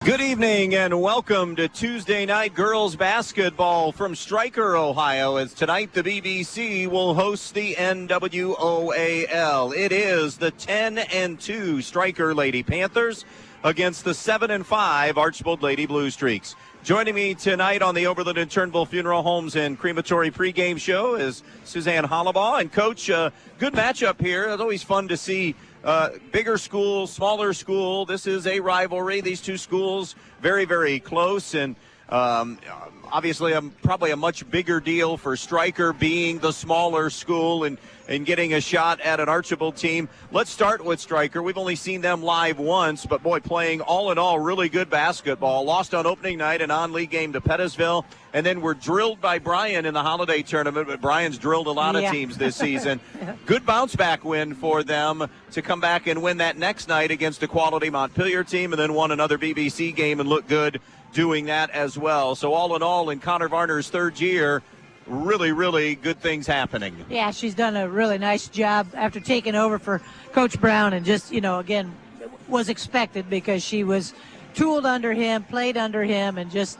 Good evening and welcome to Tuesday night girls basketball from Stryker, Ohio, as tonight the BBC will host the NWOAL. It is the 10-2 Stryker Lady Panthers against the 7-5 Archbold Lady Blue Streaks. Joining me tonight on the Oberlin and Turnbull Funeral Homes and Crematory pregame show is Suzanne Hollabaugh. And Coach, good matchup here. It's always fun to see bigger school, smaller school. This is a rivalry. These two schools very, very close, and obviously probably a much bigger deal for Stryker being the smaller school and getting a shot at an Archbold team. Let's start with Stryker. We've only seen them live once, but boy, playing all in all really good basketball. Lost on opening night, an on-league game to Pettisville, and then were drilled by Bryan in the holiday tournament, but Bryan's drilled a lot of teams this season. Good bounce-back win for them to come back and win that next night against a quality Montpelier team, and then won another BBC game and look good doing that as well. So all in all, in Connor Varner's third year, really, really good things happening. Yeah, she's done a really nice job after taking over for Coach Brown, and just, again, was expected because she was tooled under him, played under him, and just,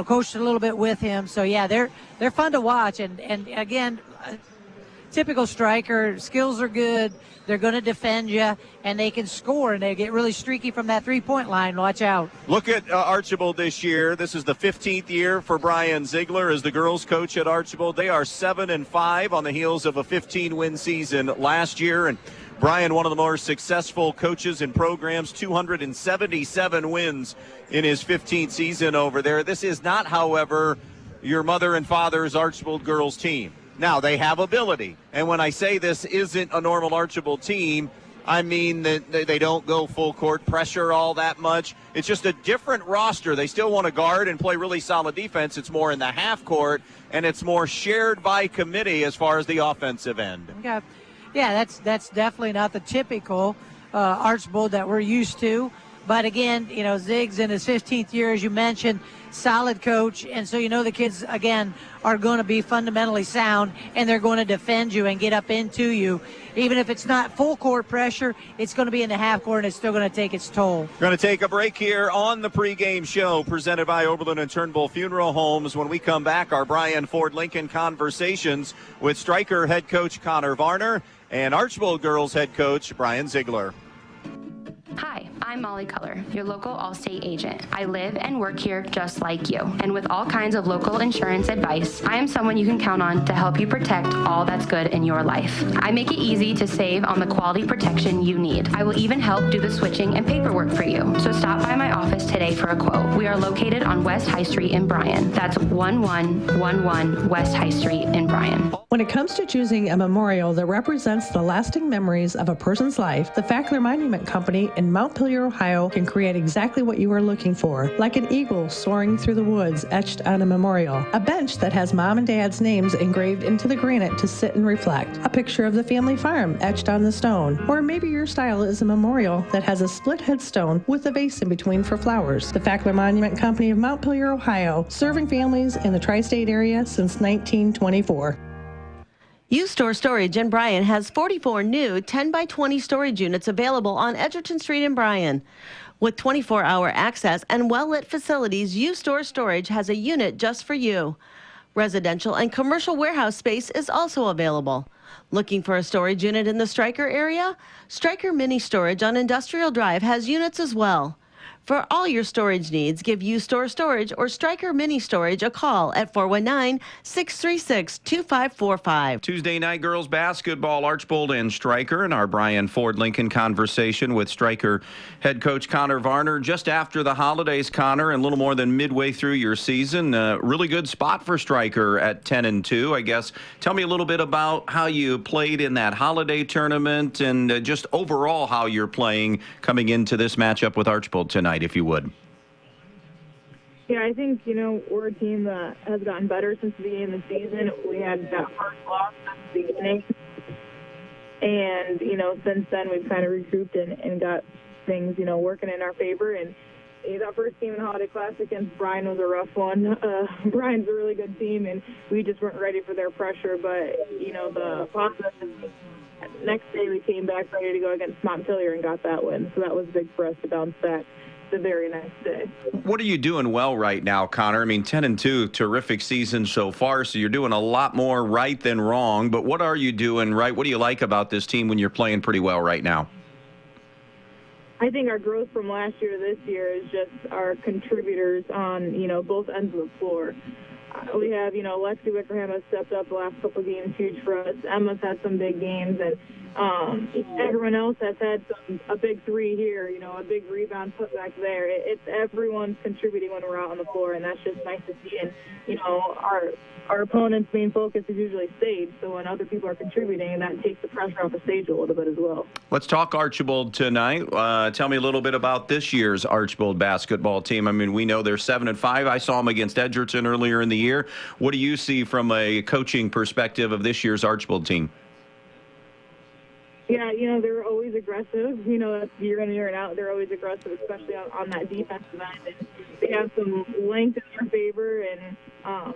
coached a little bit with him. So, yeah, they're fun to watch. And again, typical Stryker, skills are good. They're going to defend you, and they can score, and they get really streaky from that three-point line. Watch out. Look at Archbold this year. This is the 15th year for Brian Ziegler as the girls coach at Archbold. They are 7-5 on the heels of a 15-win season last year, and Brian, one of the more successful coaches and programs, 277 wins in his 15th season over there. This is not, however, your mother and father's Archbold girls team. Now, they have ability, and when I say this isn't a normal Archbold team, I mean that they don't go full court pressure all that much. It's just a different roster. They still want to guard and play really solid defense. It's more in the half court, and it's more shared by committee as far as the offensive end. Okay. Yeah, that's definitely not the typical Archbold that we're used to. But again, Ziggs in his 15th year, as you mentioned, solid coach. And so, the kids, again, are going to be fundamentally sound, and they're going to defend you and get up into you. Even if it's not full court pressure, it's going to be in the half court, and it's still going to take its toll. We're going to take a break here on the pregame show presented by Oberlin and Turnbull Funeral Homes. When we come back, our Brian Ford Lincoln conversations with Stryker head coach Connor Varner and Archbold girls head coach Brian Ziegler. Hi, I'm Molly Culler, your local Allstate agent. I live and work here just like you. And with all kinds of local insurance advice, I am someone you can count on to help you protect all that's good in your life. I make it easy to save on the quality protection you need. I will even help do the switching and paperwork for you. So stop by my office today for a quote. We are located on West High Street in Bryan. That's 1111 West High Street in Bryan. When it comes to choosing a memorial that represents the lasting memories of a person's life, the Fackler Monument Company in Montpelier, Ohio can create exactly what you are looking for, like an eagle soaring through the woods etched on a memorial, a bench that has mom and dad's names engraved into the granite to sit and reflect, a picture of the family farm etched on the stone, or maybe your style is a memorial that has a split headstone with a vase in between for flowers. The Fackler Monument Company of Montpelier, Ohio, serving families in the tri-state area since 1924. U-Store Storage in Bryan has 44 new 10x20 storage units available on Edgerton Street in Bryan. With 24-hour access and well-lit facilities, U-Store Storage has a unit just for you. Residential and commercial warehouse space is also available. Looking for a storage unit in the Stryker area? Stryker Mini Storage on Industrial Drive has units as well. For all your storage needs, give U-Store Storage or Stryker Mini Storage a call at 419-636-2545. Tuesday night girls basketball, Archbold and Stryker, and our Brian Ford Lincoln conversation with Stryker head coach Connor Varner. Just after the holidays, Connor, and a little more than midway through your season, really good spot for Stryker at 10-2, I guess. Tell me a little bit about how you played in that holiday tournament and just overall how you're playing coming into this matchup with Archbold tonight, if you would. Yeah, I think, we're a team that has gotten better since the beginning of the season. We had that first loss at the beginning. And, since then we've kind of regrouped and got things, working in our favor. And that first game in the Holiday Classic against Bryan was a rough one. Bryan's a really good team, and we just weren't ready for their pressure. But, the process is next day we came back ready to go against Montpelier and got that win. So that was big for us to bounce back. the very next day. What are you doing well right now, Connor? I mean, 10-2, terrific season so far, so you're doing a lot more right than wrong. But what are you doing right? What do you like about this team when you're playing pretty well right now? I think our growth from last year to this year is just our contributors on, both ends of the floor. We have, Lexi Wickerham has stepped up the last couple of games, huge for us. Emma's had some big games, and everyone else has had a big three here, a big rebound put back there. It's everyone's contributing when we're out on the floor, and that's just nice to see. And, our opponent's main focus is usually stage, so when other people are contributing, that takes the pressure off the stage a little bit as well. Let's talk Archbold tonight. Tell me a little bit about this year's Archbold basketball team. I mean, we know they're 7-5. I saw them against Edgerton earlier in the year. What do you see from a coaching perspective of this year's Archbold team? Yeah, they're always aggressive. That's year in and year out. They're always aggressive, especially on that defensive end. And they have some length in their favor, and a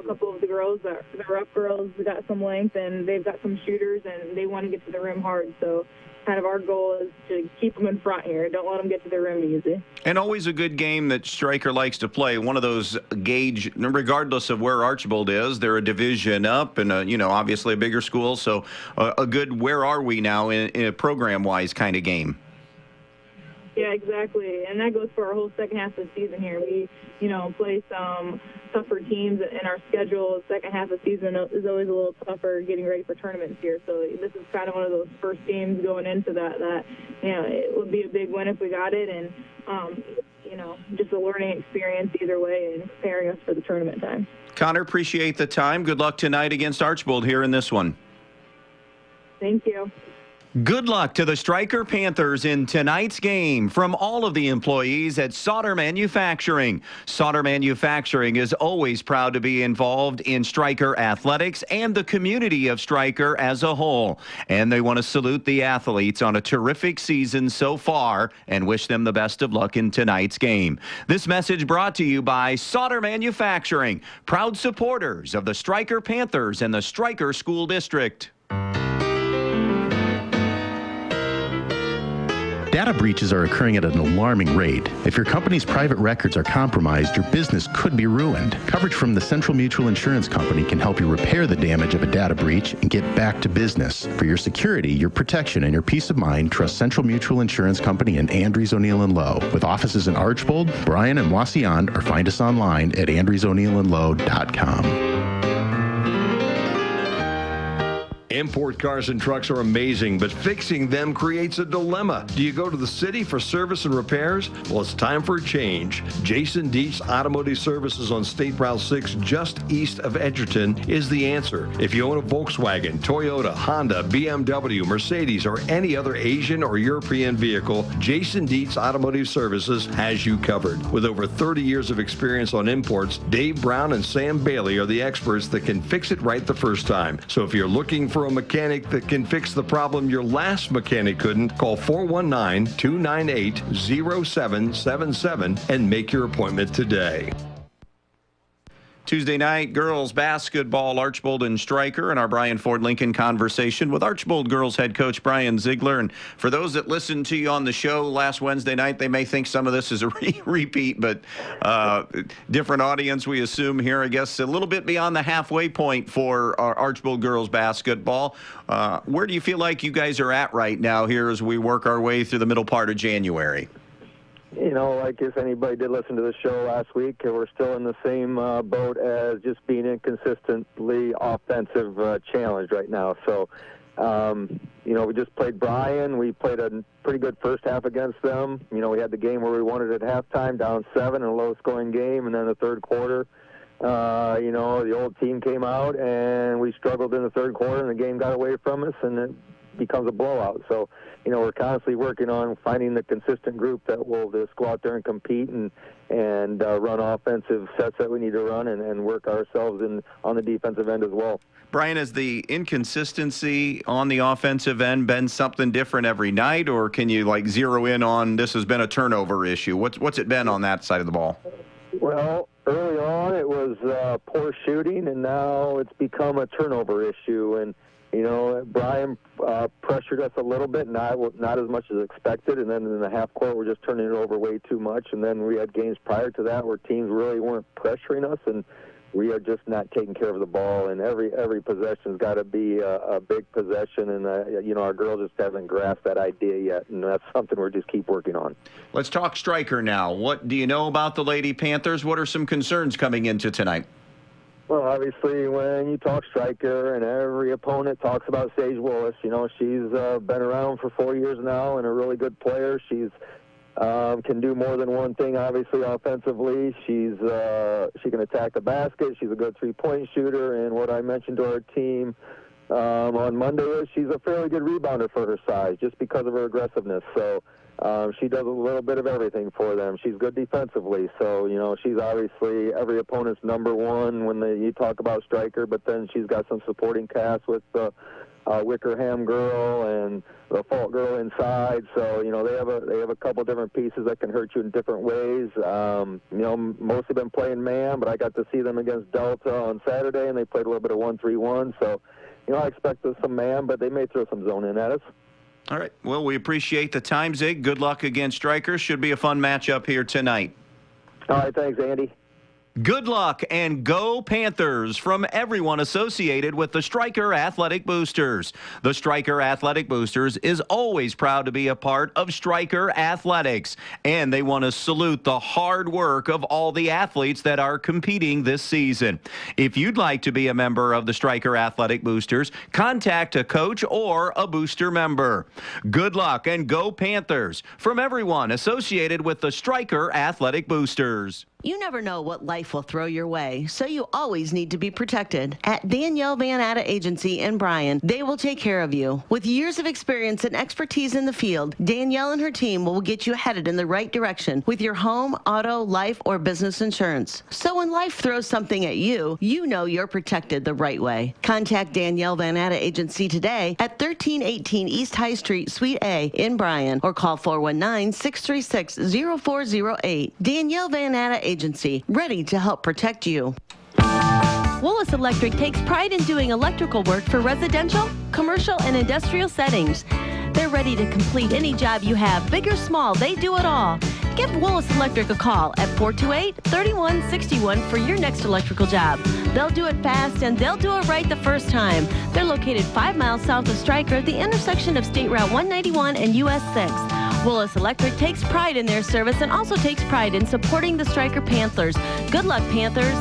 couple of the girls, the rough girls, got some length, and they've got some shooters, and they want to get to the rim hard. So kind of our goal is to keep them in front here. Don't let them get to the rim easy. And always a good game that Stryker likes to play. One of those gauge, regardless of where Archbold is, they're a division up and, obviously a bigger school. So a good where are we now in a program-wise kind of game. Yeah, exactly. And that goes for our whole second half of the season here. We, play some tougher teams in our schedule. The second half of the season is always a little tougher getting ready for tournaments here. So this is kind of one of those first games going into that it would be a big win if we got it. And, just a learning experience either way and preparing us for the tournament time. Connor, appreciate the time. Good luck tonight against Archbold here in this one. Thank you. Good luck to the Stryker Panthers in tonight's game from all of the employees at Sauter Manufacturing. Sauter Manufacturing is always proud to be involved in Stryker athletics and the community of Stryker as a whole. And they want to salute the athletes on a terrific season so far and wish them the best of luck in tonight's game. This message brought to you by Sauter Manufacturing, proud supporters of the Stryker Panthers and the Stryker School District. Data breaches are occurring at an alarming rate. If your company's private records are compromised, your business could be ruined. Coverage from the Central Mutual Insurance Company can help you repair the damage of a data breach and get back to business. For your security, your protection, and your peace of mind, trust Central Mutual Insurance Company in Andrews, O'Neill & Lowe. With offices in Archbold, Bryan, and Waseon, or find us online at andrewsoneillandlowe.com. Import cars and trucks are amazing, but fixing them creates a dilemma. Do you go to the city for service and repairs? Well, it's time for a change. Jason Dietz Automotive Services on State Route 6, just east of Edgerton, is the answer. If you own a Volkswagen, Toyota, Honda, BMW, Mercedes, or any other Asian or European vehicle, Jason Dietz Automotive Services has you covered. With over 30 years of experience on imports, Dave Brown and Sam Bailey are the experts that can fix it right the first time. So if you're looking for a mechanic that can fix the problem your last mechanic couldn't, call 419-298-0777 and make your appointment today. Tuesday night, girls basketball, Archbold and Stryker, and our Brian Ford Lincoln conversation with Archbold girls head coach Brian Ziegler. And for those that listened to you on the show last Wednesday night, they may think some of this is a repeat, but different audience, we assume here, I guess, a little bit beyond the halfway point for our Archbold girls basketball. Where do you feel like you guys are at right now here as we work our way through the middle part of January? Like if anybody did listen to the show last week, we're still in the same boat as just being inconsistently offensive challenged right now. So, we just played Bryan. We played a pretty good first half against them. We had the game where we won it at halftime, down 7 in a low-scoring game, and then the third quarter, the old team came out, and we struggled in the third quarter, and the game got away from us, and it becomes a blowout. So, we're constantly working on finding the consistent group that will just go out there and compete and run offensive sets that we need to run and work ourselves on the defensive end as well. Brian, has the inconsistency on the offensive end been something different every night, or can you zero in on this has been a turnover issue? What's it been on that side of the ball? Well, early on it was poor shooting, and now it's become a turnover issue. And Brian pressured us a little bit, not as much as expected, and then in the half court we're just turning it over way too much. And then we had games prior to that where teams really weren't pressuring us, and we are just not taking care of the ball. And every possession's got to be a big possession, and our girls just haven't grasped that idea yet, and that's something we're just keep working on. Let's talk Stryker now. What do you know about the Lady Panthers? What are some concerns coming into tonight? Well, obviously, when you talk Stryker and every opponent talks about Sage Willis, she's been around for 4 years now and a really good player. She's can do more than one thing, obviously, offensively. She can attack the basket. She's a good three-point shooter. And what I mentioned to our team on Monday is she's a fairly good rebounder for her size just because of her aggressiveness. So she does a little bit of everything for them. She's good defensively. So, she's obviously every opponent's number one when you talk about Stryker, but then she's got some supporting cast with the Wickerham girl and the Fault girl inside. So, they have a couple different pieces that can hurt you in different ways. Mostly been playing man, but I got to see them against Delta on Saturday, and they played a little bit of 1-3-1. So, I expect some man, but they may throw some zone in at us. All right. Well, we appreciate the time, Zig. Good luck against Stryker. Should be a fun matchup here tonight. All right. Thanks, Andy. Good luck and go Panthers from everyone associated with the Stryker Athletic Boosters. The Stryker Athletic Boosters is always proud to be a part of Stryker Athletics, and they want to salute the hard work of all the athletes that are competing this season. If you'd like to be a member of the Stryker Athletic Boosters, contact a coach or a booster member. Good luck and go Panthers from everyone associated with the Stryker Athletic Boosters. You never know what life will throw your way, so you always need to be protected. At Danielle Van Atta Agency in Bryan, they will take care of you. With years of experience and expertise in the field, Danielle and her team will get you headed in the right direction with your home, auto, life, or business insurance. So when life throws something at you, you know you're protected the right way. Contact Danielle Van Atta Agency today at 1318 East High Street, Suite A in Bryan, or call 419-636-0408. Danielle Van Atta Agency, ready to help protect you. Willis Electric takes pride in doing electrical work for residential, commercial, and industrial settings. They're ready to complete any job you have, big or small, they do it all. Give Willis Electric a call at 428-3161 for your next electrical job. They'll do it fast and they'll do it right the first time. They're located 5 miles south of Stryker at the intersection of State Route 191 and US 6. Willis Electric takes pride in their service and also takes pride in supporting the Stryker Panthers. Good luck, Panthers.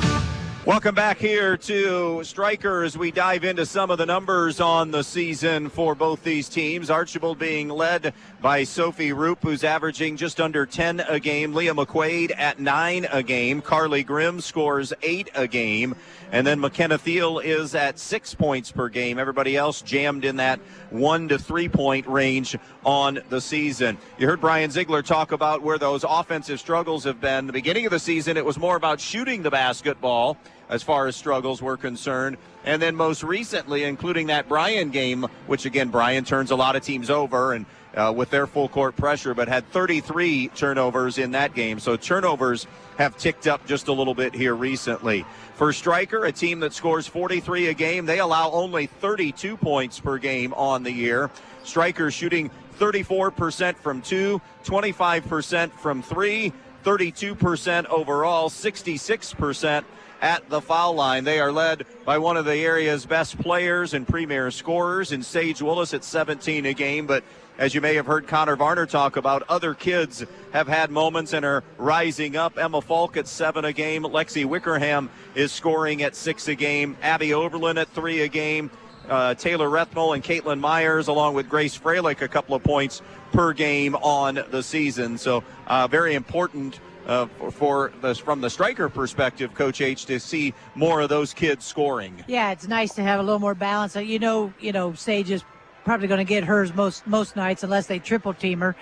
Welcome back here to Stryker as we dive into some of the numbers on the season for both these teams. Archbold being led by Sophie Roop, who's averaging just under 10 a game. Leah McQuaid at 9 a game. Carly Grimm scores 8 a game. And then McKenna Thiel is at 6 points per game. Everybody else jammed in that 1 to 3 point range on the season. You heard Brian Ziegler talk about where those offensive struggles have been. The beginning of the season, it was more about shooting the basketball as far as struggles were concerned. And then most recently, including that Bryan game, which again, Bryan turns a lot of teams over and with their full court pressure, but had 33 turnovers in that game. So turnovers have ticked up just a little bit here recently. For Stryker, a team that scores 43 a game, they allow only 32 points per game on the year. Stryker shooting 34% from 2, 25% from 3, 32% overall, 66% at the foul line. They are led by one of the area's best players and premier scorers in Sage Willis at 17 a game. But as you may have heard Connor Varner talk about, other kids have had moments and are rising up. Emma Falk at 7 a game. Lexi Wickerham is scoring at 6 a game. Abby Oberlin at 3 a game. Taylor Rethmel and Caitlin Myers, along with Grace Freilich, a couple of points per game on the season. So very important from the Stryker perspective, Coach H, to see more of those kids scoring. Yeah, it's nice to have a little more balance. You know, Sage is probably going to get hers most nights unless they triple team her.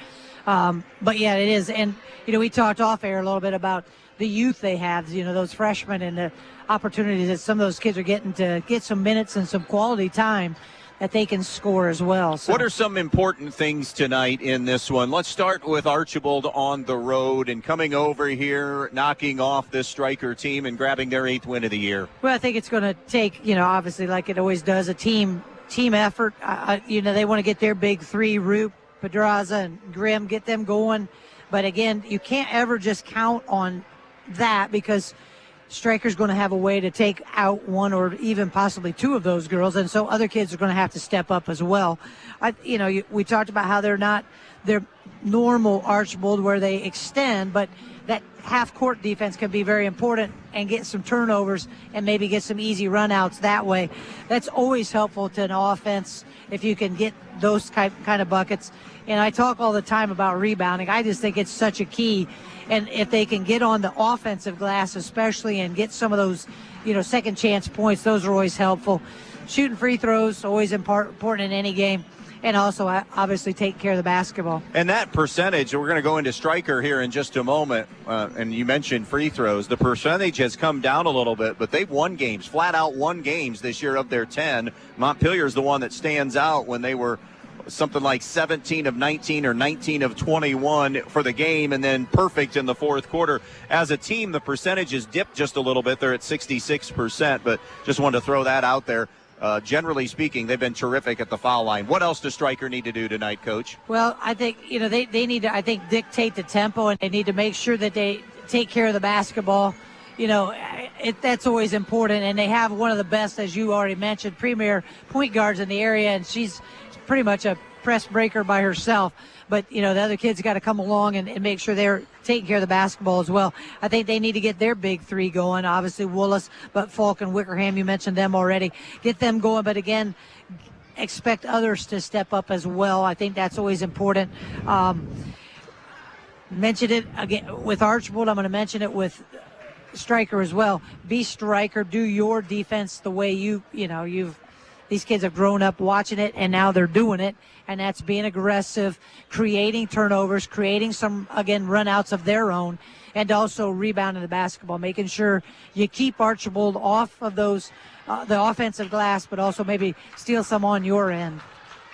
But yeah, it is. And we talked off air a little bit about the youth they have. Those freshmen and the opportunities that some of those kids are getting to get some minutes and some quality time that they can score as well. So. What are some important things tonight in this one? Let's start with Archbold on the road and coming over here, knocking off this Stryker team and grabbing their 8th win of the year. Well, I think it's going to take, obviously like it always does, a team team effort. They want to get their big three, Roop, Pedraza, and Grimm, get them going. But again, you can't ever just count on that, because Stryker's going to have a way to take out one or even possibly two of those girls, and so other kids are going to have to step up as well. We talked about how they're not their normal Archbold where they extend, but that half-court defense can be very important and get some turnovers and maybe get some easy run-outs that way. That's always helpful to an offense if you can get those kind of buckets. And I talk all the time about rebounding. I just think it's such a key. And if they can get on the offensive glass especially and get some of those, second chance points, those are always helpful. Shooting free throws, always important in any game. And also, obviously, take care of the basketball. And that percentage, we're going to go into Stryker here in just a moment, and you mentioned free throws. The percentage has come down a little bit, but they've won games, flat out won games this year of their 10. Montpelier's the one that stands out when they were something like 17 of 19 or 19 of 21 for the game, and then perfect in the fourth quarter. As a team, the percentage has dipped just a little bit. They're at 66%, but just wanted to throw that out there. Generally speaking, they've been terrific at the foul line. What else does Stryker need to do tonight, Coach? Well, I think, they need to, dictate the tempo, and they need to make sure that they take care of the basketball. That's always important, and they have one of the best, as you already mentioned, premier point guards in the area, and she's pretty much a press breaker by herself. But, the other kids got to come along and make sure they're taking care of the basketball as well. I think they need to get their big three going. Obviously, Willis, but Falk and Wickerham, you mentioned them already. Get them going, but again, expect others to step up as well. I think that's always important. Mentioned it again with Archbold. I'm going to mention it with Stryker as well. Be Stryker. Do your defense the way these kids have grown up watching it, and now they're doing it, and that's being aggressive, creating turnovers, creating some, again, run-outs of their own, and also rebounding the basketball, making sure you keep Archbold off of those, the offensive glass, but also maybe steal some on your end.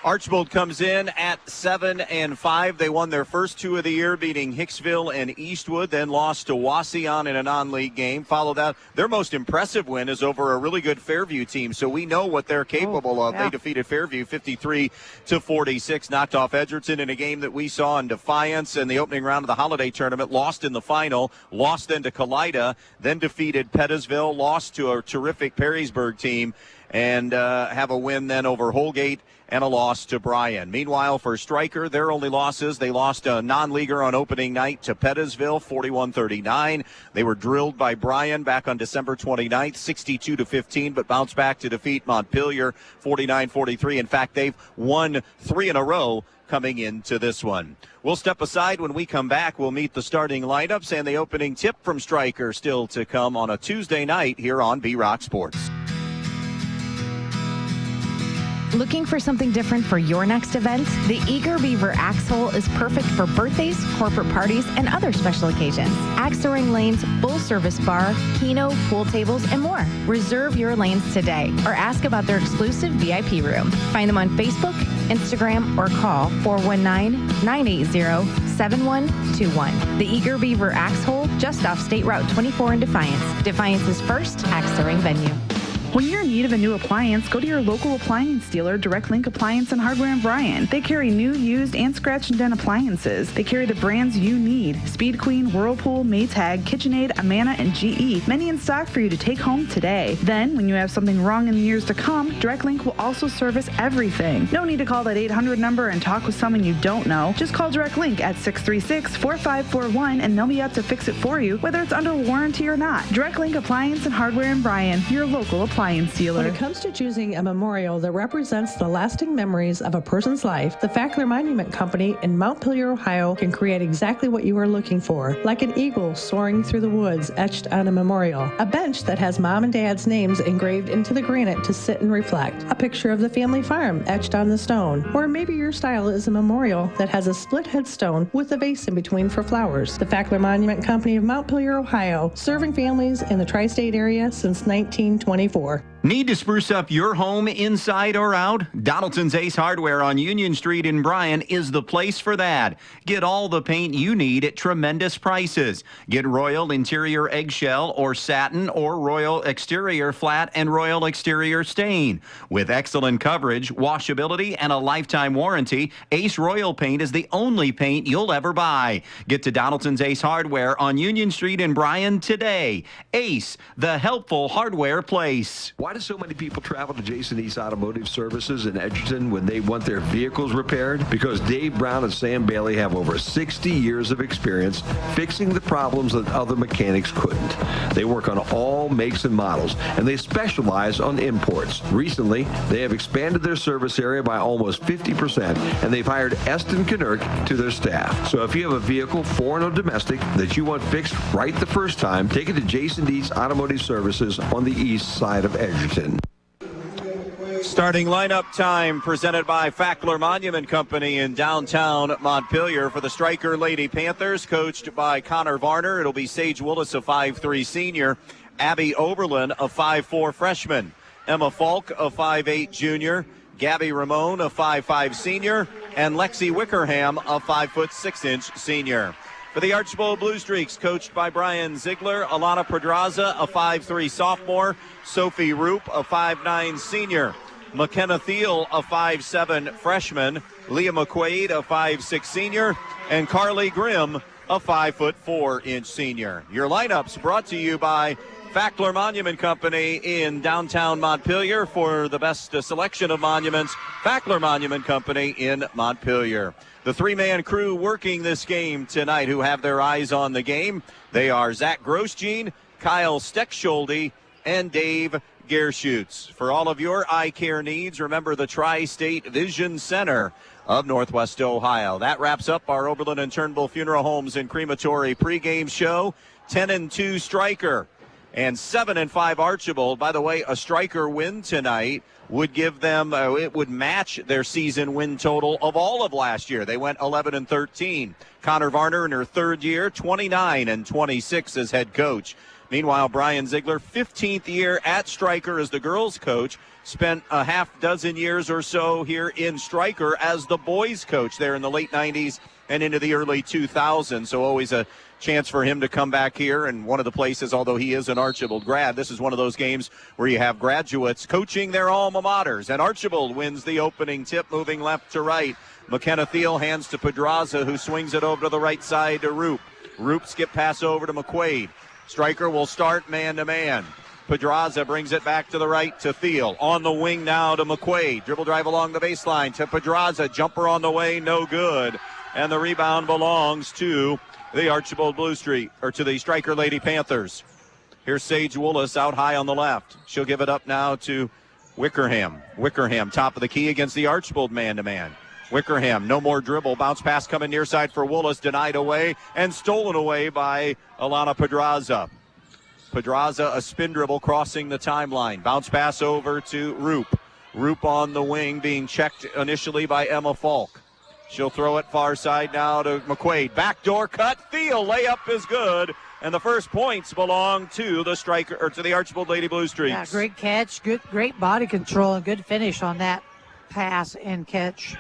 Archbold comes in at 7-5. They won their first two of the year, beating Hicksville and Eastwood, then lost to Wauseon in a non-league game. Follow that. Their most impressive win is over a really good Fairview team, so we know what they're capable of. Yeah. They defeated Fairview 53-46, knocked off Edgerton in a game that we saw in Defiance in the opening round of the Holiday Tournament, lost in the final, lost then to Kalida, then defeated Pettisville, lost to a terrific Perrysburg team, and have a win then over Holgate and a loss to Bryan. Meanwhile, for Stryker, their only losses, they lost a non-leaguer on opening night to Pettisville, 41-39. They were drilled by Bryan back on December 29th, 62-15, but bounced back to defeat Montpelier, 49-43. In fact, they've won 3 in a row coming into this one. We'll step aside. When we come back, we'll meet the starting lineups and the opening tip from Stryker still to come on a Tuesday night here on B-Rock Sports. Looking for something different for your next event? The Eager Beaver Axe Hole is perfect for birthdays, corporate parties, and other special occasions. Axering lanes, full service bar, keno, pool tables, and more. Reserve your lanes today or ask about their exclusive VIP room. Find them on Facebook, Instagram, or call 419-980-7121. The Eager Beaver Axe Hole, just off State Route 24 in Defiance. Defiance's first axering venue. When you're in need of a new appliance, go to your local appliance dealer, Direct Link Appliance and Hardware in Bryan. They carry new, used, and scratch and dent appliances. They carry the brands you need: Speed Queen, Whirlpool, Maytag, KitchenAid, Amana, and GE. Many in stock for you to take home today. Then, when you have something wrong in the years to come, Direct Link will also service everything. No need to call that 800 number and talk with someone you don't know. Just call Direct Link at 636-4541 and they'll be out to fix it for you, whether it's under warranty or not. Direct Link Appliance and Hardware in Bryan, your local appliance dealer. When it comes to choosing a memorial that represents the lasting memories of a person's life, the Fackler Monument Company in Montpelier, Ohio can create exactly what you are looking for, like an eagle soaring through the woods etched on a memorial, a bench that has mom and dad's names engraved into the granite to sit and reflect, a picture of the family farm etched on the stone, or maybe your style is a memorial that has a split headstone with a vase in between for flowers. The Fackler Monument Company of Montpelier, Ohio, serving families in the tri-state area since 1924. Need to spruce up your home inside or out? Donaldson's Ace Hardware on Union Street in Bryan is the place for that. Get all the paint you need at tremendous prices. Get Royal Interior Eggshell or Satin or Royal Exterior Flat and Royal Exterior Stain. With excellent coverage, washability, and a lifetime warranty, Ace Royal Paint is the only paint you'll ever buy. Get to Donaldson's Ace Hardware on Union Street in Bryan today. Ace, the helpful hardware place. Why do so many people travel to Jason East Automotive Services in Edgerton when they want their vehicles repaired? Because Dave Brown and Sam Bailey have over 60 years of experience fixing the problems that other mechanics couldn't. They work on all makes and models, and they specialize on imports. Recently, they have expanded their service area by almost 50%, and they've hired Eston Knurk to their staff. So if you have a vehicle, foreign or domestic, that you want fixed right the first time, take it to Jason East Automotive Services on the east side of Edgerton. Starting lineup time presented by Fackler Monument Company in downtown Montpelier for the Stryker Lady Panthers, coached by Connor Varner. It'll be Sage Willis, a 5'3 senior, Abby Oberlin, a 5'4 freshman, Emma Falk, a 5'8 junior, Gabby Ramone, a 5'5 senior, and Lexi Wickerham, a 5'6" senior. For the Archbold Blue Streaks, coached by Brian Ziegler, Alana Pedraza, a 5'3 sophomore, Sophie Roop, a 5'9 senior, McKenna Thiel, a 5'7 freshman, Leah McQuaid, a 5'6 senior, and Carly Grimm, a 5'4" senior. Your lineups brought to you by Fackler Monument Company in downtown Montpelier. For the best selection of monuments, Fackler Monument Company in Montpelier. The three-man crew working this game tonight who have their eyes on the game, they are Zach Grosjean, Kyle Steckschulte, and Dave Gerschutz. For all of your eye care needs, remember the Tri-State Vision Center of Northwest Ohio. That wraps up our Oberlin and Turnbull Funeral Homes and Crematory pregame show. 10-2 Stryker and 7-5 Archbold. By the way, a Stryker win tonight would give them, it would match their season win total of all of last year. They went 11-13. Connor Varner in her third year, 29-26 as head coach. Meanwhile, Brian Ziegler, 15th year at Stryker as the girls coach, spent a half dozen years or so here in Stryker as the boys coach there in the late 90s and into the early 2000s. So always a chance for him to come back here. And one of the places, although he is an Archbold grad, this is one of those games where you have graduates coaching their alma maters. And Archbold wins the opening tip, moving left to right. McKenna Thiel hands to Pedraza, who swings it over to the right side to Roop. Roop skip pass over to McQuaid. Stryker will start man-to-man. Pedraza brings it back to the right to Thiel. On the wing now to McQuaid. Dribble drive along the baseline to Pedraza. Jumper on the way, no good. And the rebound belongs to the Archbold Blue Street, or to the Stryker Lady Panthers. Here's Sage Willis out high on the left. She'll give it up now to Wickerham. Wickerham, top of the key against the Archbold man-to-man. Wickerham, no more dribble. Bounce pass coming near side for Willis. Denied away and stolen away by Alana Pedraza. Pedraza, a spin dribble crossing the timeline. Bounce pass over to Roop. Roop on the wing, being checked initially by Emma Falk. She'll throw it far side now to McQuaid. Backdoor cut. Thiel layup is good. And the first points belong to the Stryker, or to the Archbold Lady Blue Streaks. Yeah, great catch, great body control, and good finish on that pass and catch.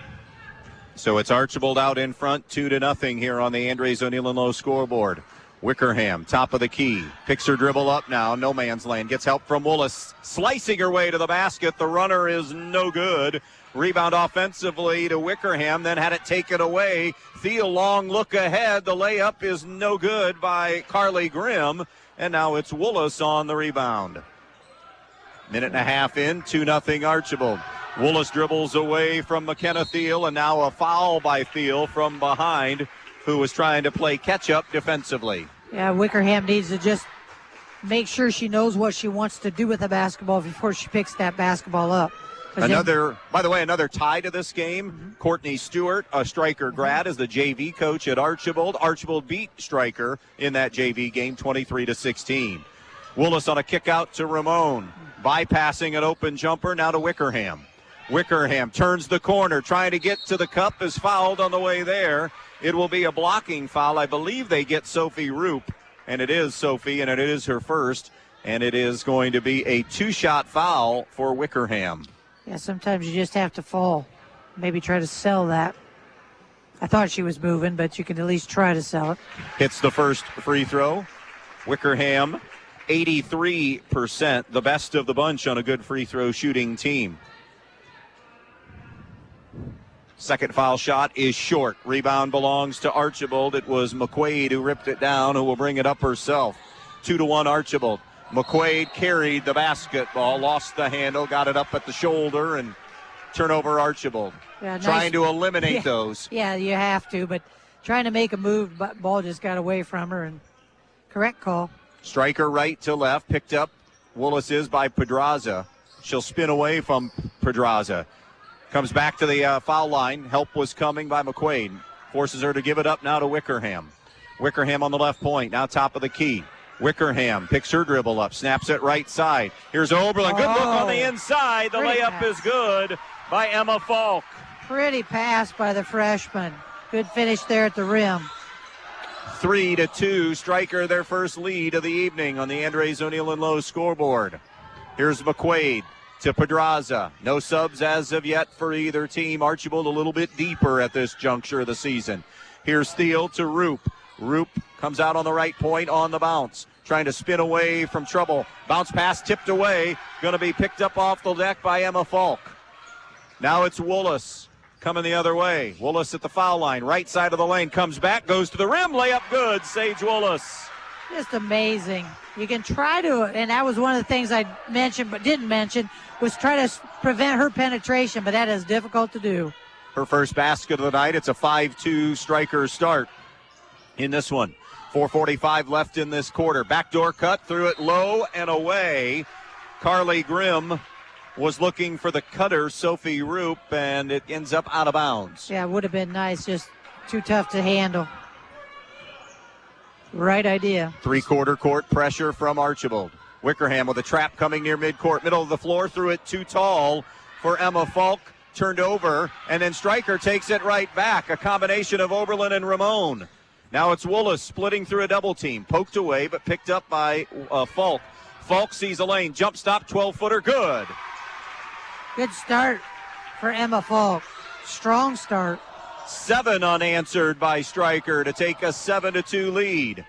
So it's Archbold out in front, 2-0 here on the Andres O'Neill and Lowe scoreboard. Wickerham, top of the key, picks her dribble up now, no man's land, gets help from Willis, slicing her way to the basket. The runner is no good. Rebound offensively to Wickerham, then had it taken away. Thiel, long look ahead. The layup is no good by Carly Grimm, and now it's Willis on the rebound. Minute and a half in, 2-0 Archbold. Willis dribbles away from McKenna Thiel, and now a foul by Thiel from behind, who was trying to play catch-up defensively. Yeah, Wickerham needs to just make sure she knows what she wants to do with the basketball before she picks that basketball up. By the way, another tie to this game. Mm-hmm. Courtney Stewart, a Stryker grad, is the JV coach at Archbold. Archbold beat Stryker in that JV game 23-16. Willis on a kick out to Ramone. Bypassing an open jumper now to Wickerham. Wickerham turns the corner, trying to get to the cup, is fouled on the way there. It will be a blocking foul. I believe they get Sophie Roop, and it is Sophie, and it is her first. And it is going to be a 2-shot foul for Wickerham. Yeah, sometimes you just have to fall. Maybe try to sell that. I thought she was moving, but you can at least try to sell it. Hits the first free throw. Wickerham, 83%, the best of the bunch on a good free throw shooting team. Second foul shot is short. Rebound belongs to Archbold. It was McQuaid who ripped it down, who will bring it up herself. 2-1 Archbold. McQuaid carried the basketball, lost the handle, got it up at the shoulder, and turnover Archbold. Yeah, trying to eliminate those. Yeah, you have to, but trying to make a move, but ball just got away from her, and correct call. Stryker right to left, picked up. Willis is by Pedraza. She'll spin away from Pedraza. Comes back to the foul line. Help was coming by McQuaid. Forces her to give it up now to Wickerham. Wickerham on the left point, now top of the key. Wickerham picks her dribble up, snaps it right side. Here's Oberlin. Good look on the inside. The layup is good by Emma Falk. Pretty pass by the freshman. Good finish there at the rim. 3-2. Stryker their first lead of the evening on the Andres O'Neill and Lowe scoreboard. Here's McQuaid to Pedraza. No subs as of yet for either team. Archbold a little bit deeper at this juncture of the season. Here's Thiel to Roop. Roop comes out on the right point on the bounce. Trying to spin away from trouble. Bounce pass tipped away. Going to be picked up off the deck by Emma Falk. Now it's Willis coming the other way. Willis at the foul line. Right side of the lane. Comes back. Goes to the rim. Layup good. Sage Willis. Just amazing. You can try to, and that was one of the things I mentioned but didn't mention, was try to prevent her penetration, but that is difficult to do. Her first basket of the night. It's a 5-2 Stryker start in this one. 4:45 left in this quarter. Backdoor cut, threw it low and away. Carly Grimm was looking for the cutter, Sophie Roop, and it ends up out of bounds. Yeah, it would have been nice, just too tough to handle. Right idea. Three-quarter court pressure from Archbold. Wickerham with a trap coming near midcourt. Middle of the floor, threw it too tall for Emma Falk. Turned over, and then Stryker takes it right back. A combination of Oberlin and Ramon. Now it's Willis splitting through a double team. Poked away, but picked up by Falk. Falk sees a lane. Jump stop, 12-footer, good. Good start for Emma Falk. Strong start. 7 unanswered by Stryker to take a 7-2 lead.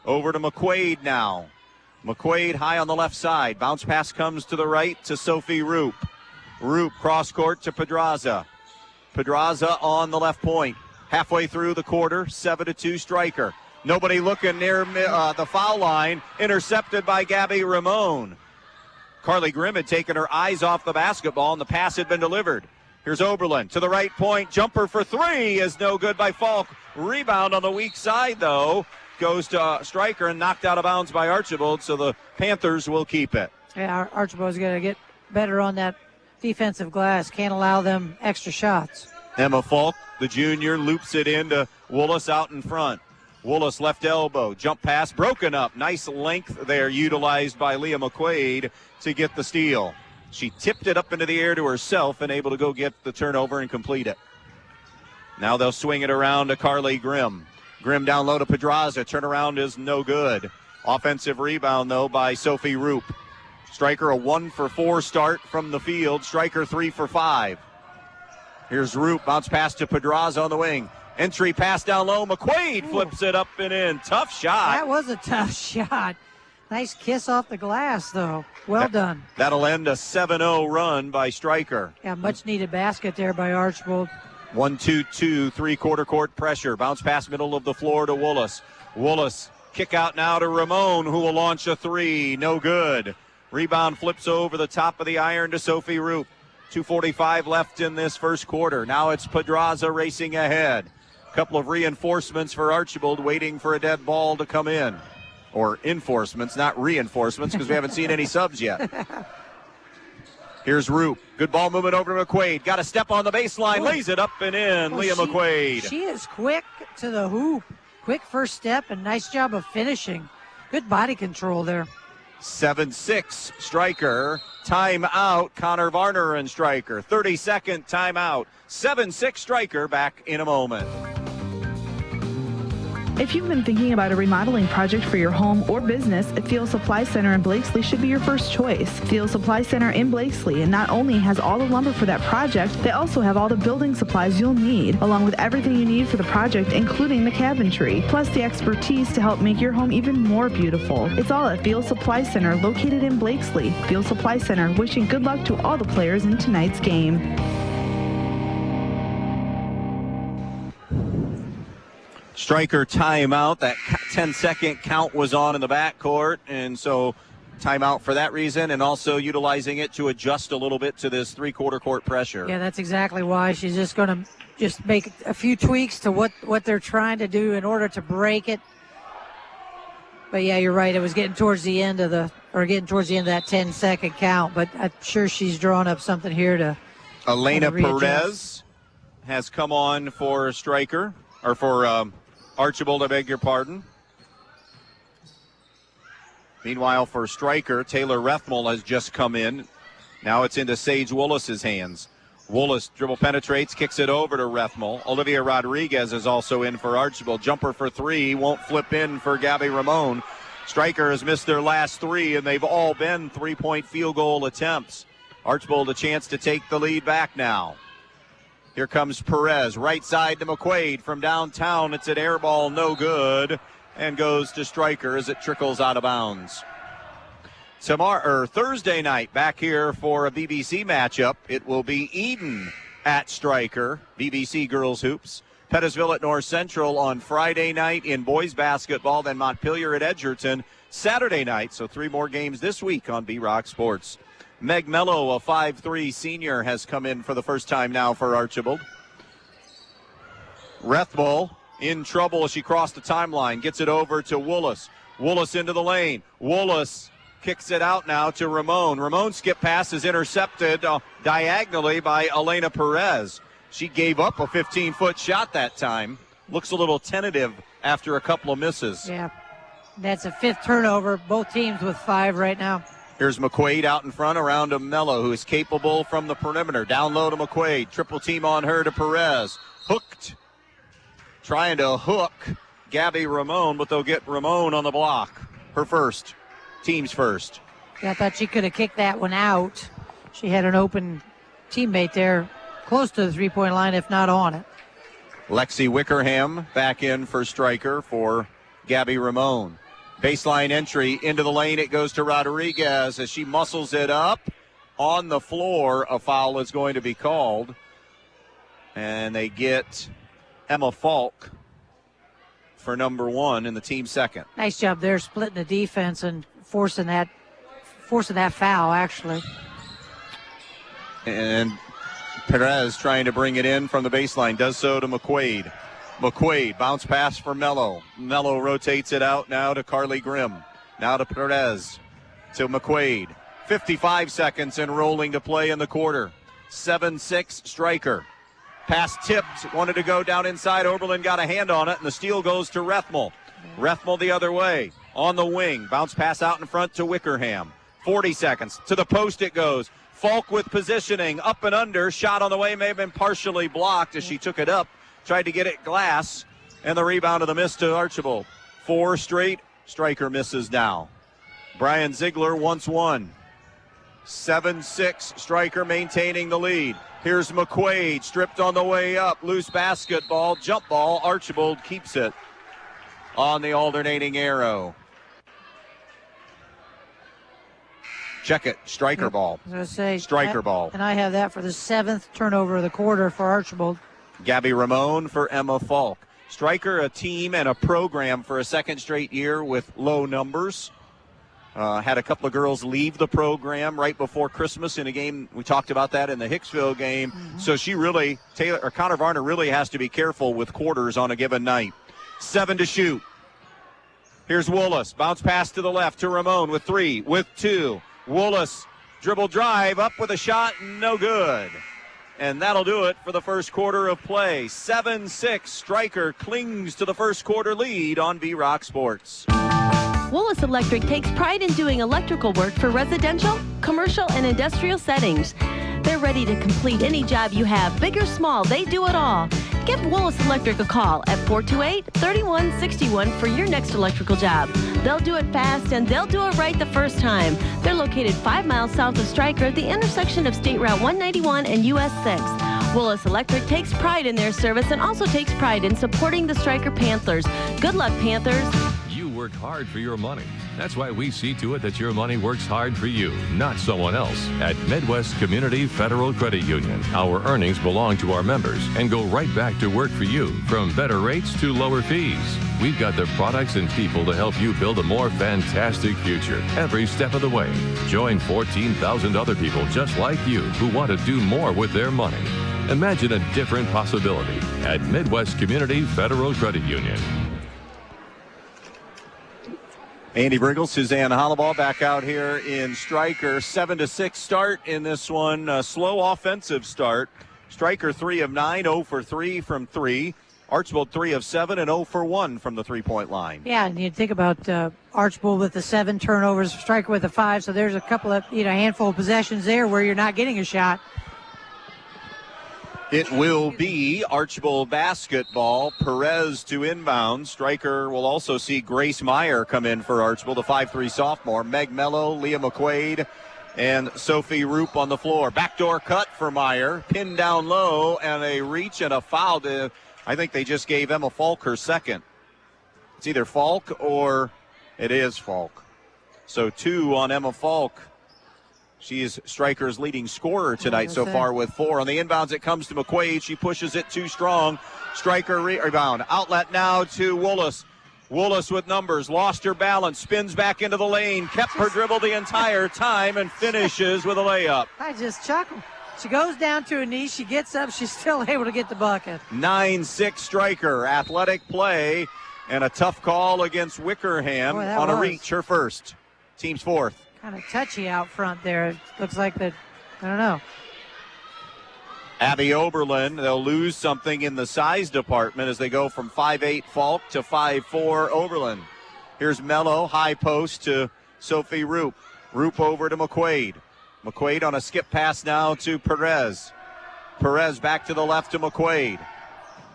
Over to McQuaid now. McQuaid high on the left side. Bounce pass comes to the right to Sophie Roop. Roop cross court to Pedraza. Pedraza on the left point. Halfway through the quarter, 7-2 Stryker. Nobody looking near the foul line. Intercepted by Gabby Ramon. Carly Grimm had taken her eyes off the basketball, and the pass had been delivered. Here's Oberlin to the right point. Jumper for 3 is no good by Falk. Rebound on the weak side, though, goes to Stryker and knocked out of bounds by Archbold, so the Panthers will keep it. Yeah, Archbold's got to get better on that defensive glass. Can't allow them extra shots. Emma Falk, the junior, loops it into Willis out in front. Willis left elbow, jump pass, broken up. Nice length there utilized by Leah McQuaid to get the steal. She tipped it up into the air to herself and able to go get the turnover and complete it. Now they'll swing it around to Carly Grimm. Grimm down low to Pedraza. Turnaround is no good. Offensive rebound, though, by Sophie Roop. Stryker a 1-for-4 start from the field. Stryker 3 for 5. Here's Roop. Bounce pass to Pedraza on the wing. Entry pass down low. McQuaid flips it up and in. Tough shot. That was a tough shot. Nice kiss off the glass, though. Well done. That'll end a 7-0 run by Stryker. Yeah, much needed basket there by Archbold. 1-2-2, three-quarter court pressure. Bounce pass middle of the floor to Willis. Willis kick out now to Ramon, who will launch a 3. No good. Rebound flips over the top of the iron to Sophie Roop. 2:45 left in this first quarter. Now it's Pedraza racing ahead. A couple of reinforcements for Archbold waiting for a dead ball to come in. Or enforcements, not reinforcements, because we haven't seen any subs yet. Here's Roop. Good ball movement over to McQuaid. Got a step on the baseline. Lays it up and in. Leah McQuaid. She is quick to the hoop. Quick first step and nice job of finishing. Good body control there. 7-6 Stryker. Timeout. Connor Varner and Stryker. 30-second timeout. 7-6 Stryker. Back in a moment. If you've been thinking about a remodeling project for your home or business, Thiel Supply Center in Blakesley should be your first choice. Thiel Supply Center in Blakesley not only has all the lumber for that project, they also have all the building supplies you'll need, along with everything you need for the project, including the cabinetry, plus the expertise to help make your home even more beautiful. It's all at Thiel Supply Center, located in Blakesley. Thiel Supply Center, wishing good luck to all the players in tonight's game. Stryker timeout. That 10-second count was on in the backcourt, and so timeout for that reason, and also utilizing it to adjust a little bit to this three-quarter court pressure. Yeah, that's exactly why. She's just going to make a few tweaks to what they're trying to do in order to break it. But yeah, you're right. It was getting towards the end of that 10-second count. But I'm sure she's drawn up something here to. Elena Perez has come on for Stryker, or for Archbold, I beg your pardon. Meanwhile, for Stryker, Taylor Rethmel has just come in. Now it's into Sage Willis's hands. Willis dribble penetrates, kicks it over to Rethmel. Olivia Rodriguez is also in for Archbold. Jumper for three, won't flip in for Gabby Ramon. Stryker has missed their last three, and they've all been three-point field goal attempts. Archbold a chance to take the lead back now. Here comes Perez, right side to McQuaid from downtown. It's an air ball, no good, and goes to Stryker as it trickles out of bounds. Thursday night, back here for a BBC matchup, it will be Eden at Stryker, BBC Girls Hoops. Pettisville at North Central on Friday night in boys basketball, then Montpelier at Edgerton Saturday night. So 3 more games this week on B-Rock Sports. Meg Mello, a 5'3" senior, has come in for the first time now for Archbold. Rethmel in trouble as she crossed the timeline. Gets it over to Willis. Willis into the lane. Willis kicks it out now to Ramon. Ramon's skip pass is intercepted diagonally by Elena Perez. She gave up a 15-foot shot that time. Looks a little tentative after a couple of misses. Yeah, that's a 5th turnover. Both teams with 5 right now. Here's McQuaid out in front around to Mello, who is capable from the perimeter. Down low to McQuaid. Triple team on her to Perez. Hooked. Trying to hook Gabby Ramon, but they'll get Ramon on the block. Her first. Team's first. Yeah, I thought she could have kicked that one out. She had an open teammate there close to the three-point line, if not on it. Lexi Wickerham back in for Stryker for Gabby Ramon. Baseline entry into the lane. It goes to Rodriguez as she muscles it up on the floor. A foul is going to be called. And they get Emma Falk for number 1 in the team second. Nice job there splitting the defense and forcing that foul, actually. And Perez trying to bring it in from the baseline. Does so to McQuaid. McQuaid, bounce pass for Mello. Mello rotates it out now to Carly Grimm. Now to Perez. To McQuaid. 55 seconds and rolling to play in the quarter. 7-6 Stryker. Pass tipped. Wanted to go down inside. Oberlin got a hand on it, and the steal goes to Rethmel. Rethmel the other way. On the wing. Bounce pass out in front to Wickerham. 40 seconds. To the post it goes. Falk with positioning. Up and under. Shot on the way. May have been partially blocked as she took it up. Tried to get it glass, and the rebound of the miss to Archbold. 4 straight. Stryker misses now. Brian Ziegler wants 1. 7-6. Stryker maintaining the lead. Here's McQuaid, stripped on the way up. Loose basketball, jump ball. Archbold keeps it on the alternating arrow. Check it. Stryker ball. I was going to say. Stryker ball. And I have that for the 7th turnover of the quarter for Archbold. Gabby Ramon for Emma Falk. Stryker, a team and a program for a 2nd straight year with low numbers. Had a couple of girls leave the program right before Christmas in a game. We talked about that in the Hicksville game. Mm-hmm. So she really, Connor Varner really has to be careful with quarters on a given night. 7 to shoot. Here's Willis. Bounce pass to the left to Ramon with 3, with 2. Willis, dribble drive, up with a shot, no good. And that'll do it for the first quarter of play. 7-6, Stryker clings to the first quarter lead on B-Rock Sports. Willis Electric takes pride in doing electrical work for residential, commercial, and industrial settings. They're ready to complete any job you have, big or small, they do it all. Give Willis Electric a call at 428-3161 for your next electrical job. They'll do it fast and they'll do it right the first time. They're located 5 miles south of Stryker at the intersection of State Route 191 and US 6. Willis Electric takes pride in their service and also takes pride in supporting the Stryker Panthers. Good luck, Panthers. You work hard for your money. That's why we see to it that your money works hard for you, not someone else. At Midwest Community Federal Credit Union, our earnings belong to our members and go right back to work for you, from better rates to lower fees. We've got the products and people to help you build a more fantastic future every step of the way. Join 14,000 other people just like you who want to do more with their money. Imagine a different possibility at Midwest Community Federal Credit Union. Andy Brigle, Suzanne Hollabaugh back out here in Stryker. 7-6 start in this one. A slow offensive start. Stryker 3 of 9, 0 for 3 from 3. Archbold 3 of 7 and 0 for 1 from the three-point line. Yeah, and you think about Archbold with the 7 turnovers, Stryker with the 5. So there's a couple of, handful of possessions there where you're not getting a shot. It will be Archbold basketball. Perez to inbound. Stryker will also see Grace Meyer come in for Archbold, a 5'3 sophomore. Meg Mello, Leah McQuaid, and Sophie Roop on the floor. Backdoor cut for Meyer. Pinned down low, and a reach and a foul. I think they just gave Emma Falk her second. It's either Falk or it is Falk. So 2 on Emma Falk. She is Stryker's leading scorer tonight so far with 4. On the inbounds, it comes to McQuaid. She pushes it too strong. Stryker rebound. Outlet now to Willis. Willis with numbers. Lost her balance. Spins back into the lane. Kept her dribble the entire time and finishes with a layup. I just chuckle. She goes down to her knees. She gets up. She's still able to get the bucket. 9-6 Stryker. Athletic play and a tough call against Wickerham on a reach. Her first. Team's fourth. Kind of touchy out front there. It looks like that, I don't know. Abby Oberlin, they'll lose something in the size department as they go from 5'8 Falk to 5'4 Oberlin. Here's Mello, high post to Sophie Roop. Roop over to McQuaid. McQuaid on a skip pass now to Perez. Perez back to the left to McQuaid.